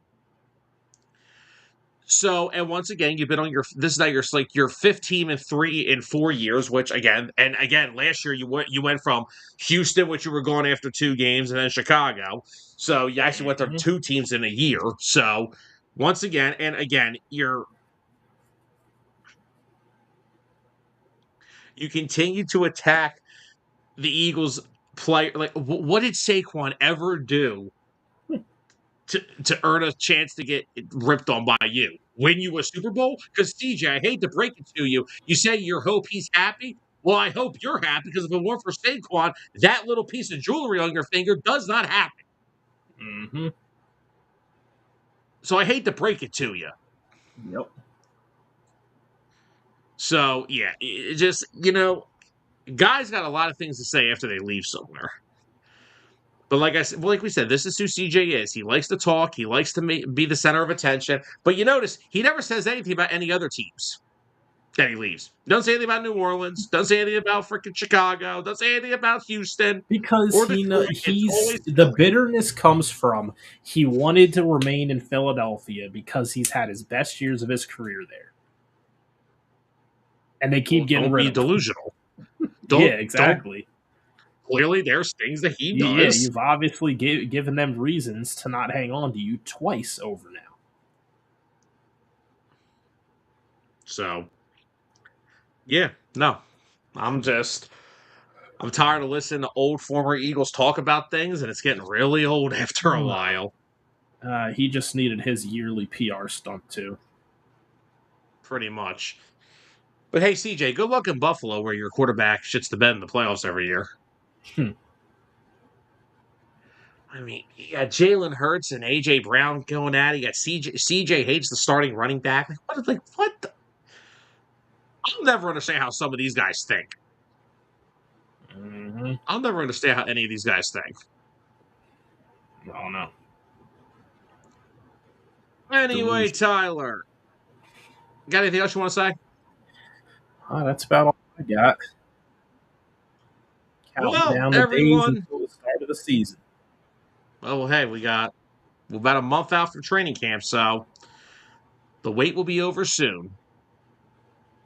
So, and once again, you've been on this is now your fifth team in 4 years, which again, last year you went from Houston, which you were going after 2 games, and then Chicago. So you actually went to Mhm. 2 teams in a year. So once again, and again, you continue to attack the Eagles player. Like, what did Saquon ever do to earn a chance to get ripped on by you? Win you a Super Bowl? Because CJ, I hate to break it to you, you say you hope he's happy. Well, I hope you're happy because if it weren't for Saquon, that little piece of jewelry on your finger does not happen. Mhm. So I hate to break it to you. Yep. So yeah, it just guys got a lot of things to say after they leave somewhere. But like I said, like we said, this is who CJ is. He likes to talk. He likes to be the center of attention. But you notice he never says anything about any other teams that he leaves. Doesn't say anything about New Orleans. Doesn't say anything about freaking Chicago. Doesn't say anything about Houston Because or Detroit. It's he's always the Philly. bitterness comes from he wanted to remain in Philadelphia because he's had his best years of his career there, and they keep Well, getting don't rid be of him. delusional. Yeah, Don't. exactly. Clearly, there's things that he Yeah, does. you've obviously given them reasons to not hang on to you twice over now. So yeah, no, I'm just. I'm tired of listening to old former Eagles talk about things, and it's getting really old after a while. He just needed his yearly PR stunt too. Pretty much. But hey, CJ, good luck in Buffalo, where your quarterback shits the bed in the playoffs every year. Hmm. I mean, you got Jalen Hurts and AJ Brown going at it. You got CJ hates the starting running back. What? I'll never understand how some of these guys think. Mm-hmm. I'll never understand how any of these guys think. Oh no, Anyway, delusion. Tyler, got anything else you want to say? That's about all I got. Counting Well, down the days everyone. until the start of the season. Well, hey, we're about a month out from training camp, so the wait will be over soon.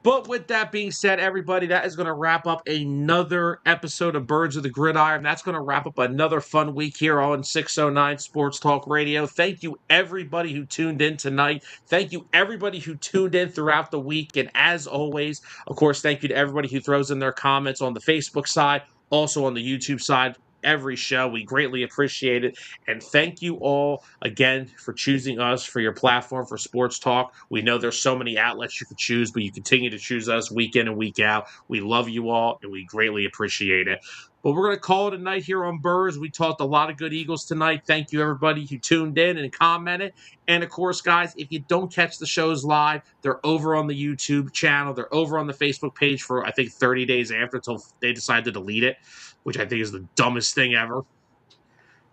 But with that being said, everybody, that is going to wrap up another episode of Birds of the Gridiron. That's going to wrap up another fun week here on 609 Sports Talk Radio. Thank you, everybody who tuned in tonight. Thank you, everybody who tuned in throughout the week. And as always, of course, thank you to everybody who throws in their comments on the Facebook side, also on the YouTube side. Every show. We greatly appreciate it. And thank you all again for choosing us for your platform for sports talk. We know there's so many outlets you could choose, but you continue to choose us week in and week out. We love you all, and we greatly appreciate it. But we're going to call it a night here on Burrs. We talked a lot of good Eagles tonight. Thank you, everybody who tuned in and commented. And, of course, guys, if you don't catch the shows live, they're over on the YouTube channel. They're over on the Facebook page for, I think, 30 days after until they decide to delete it, which I think is the dumbest thing ever.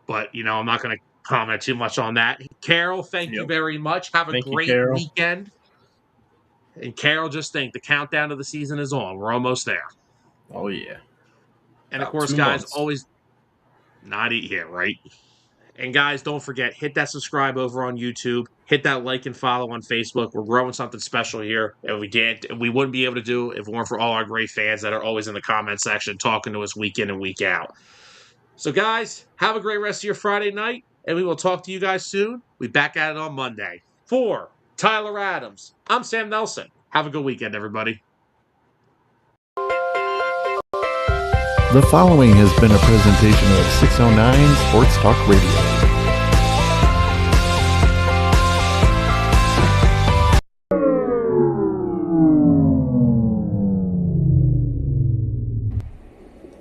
But, I'm not going to comment too much on that. Carol, thank you Yep. very much. Have a Thank you, great Carol. weekend. And Carol, just think the countdown of the season is on. We're almost there. Oh yeah. And of About course, 2 guys, months. always not eat here, right? And guys, don't forget, hit that subscribe over on YouTube. Hit that like and follow on Facebook. We're growing something special here. And we wouldn't be able to do if it weren't for all our great fans that are always in the comment section talking to us week in and week out. So, guys, have a great rest of your Friday night, and we will talk to you guys soon. We'll be back at it on Monday. 4, Tyler Adams. I'm Sam Nelson. Have a good weekend, everybody. The following has been a presentation of 609 Sports Talk Radio.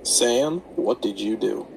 Sam, what did you do?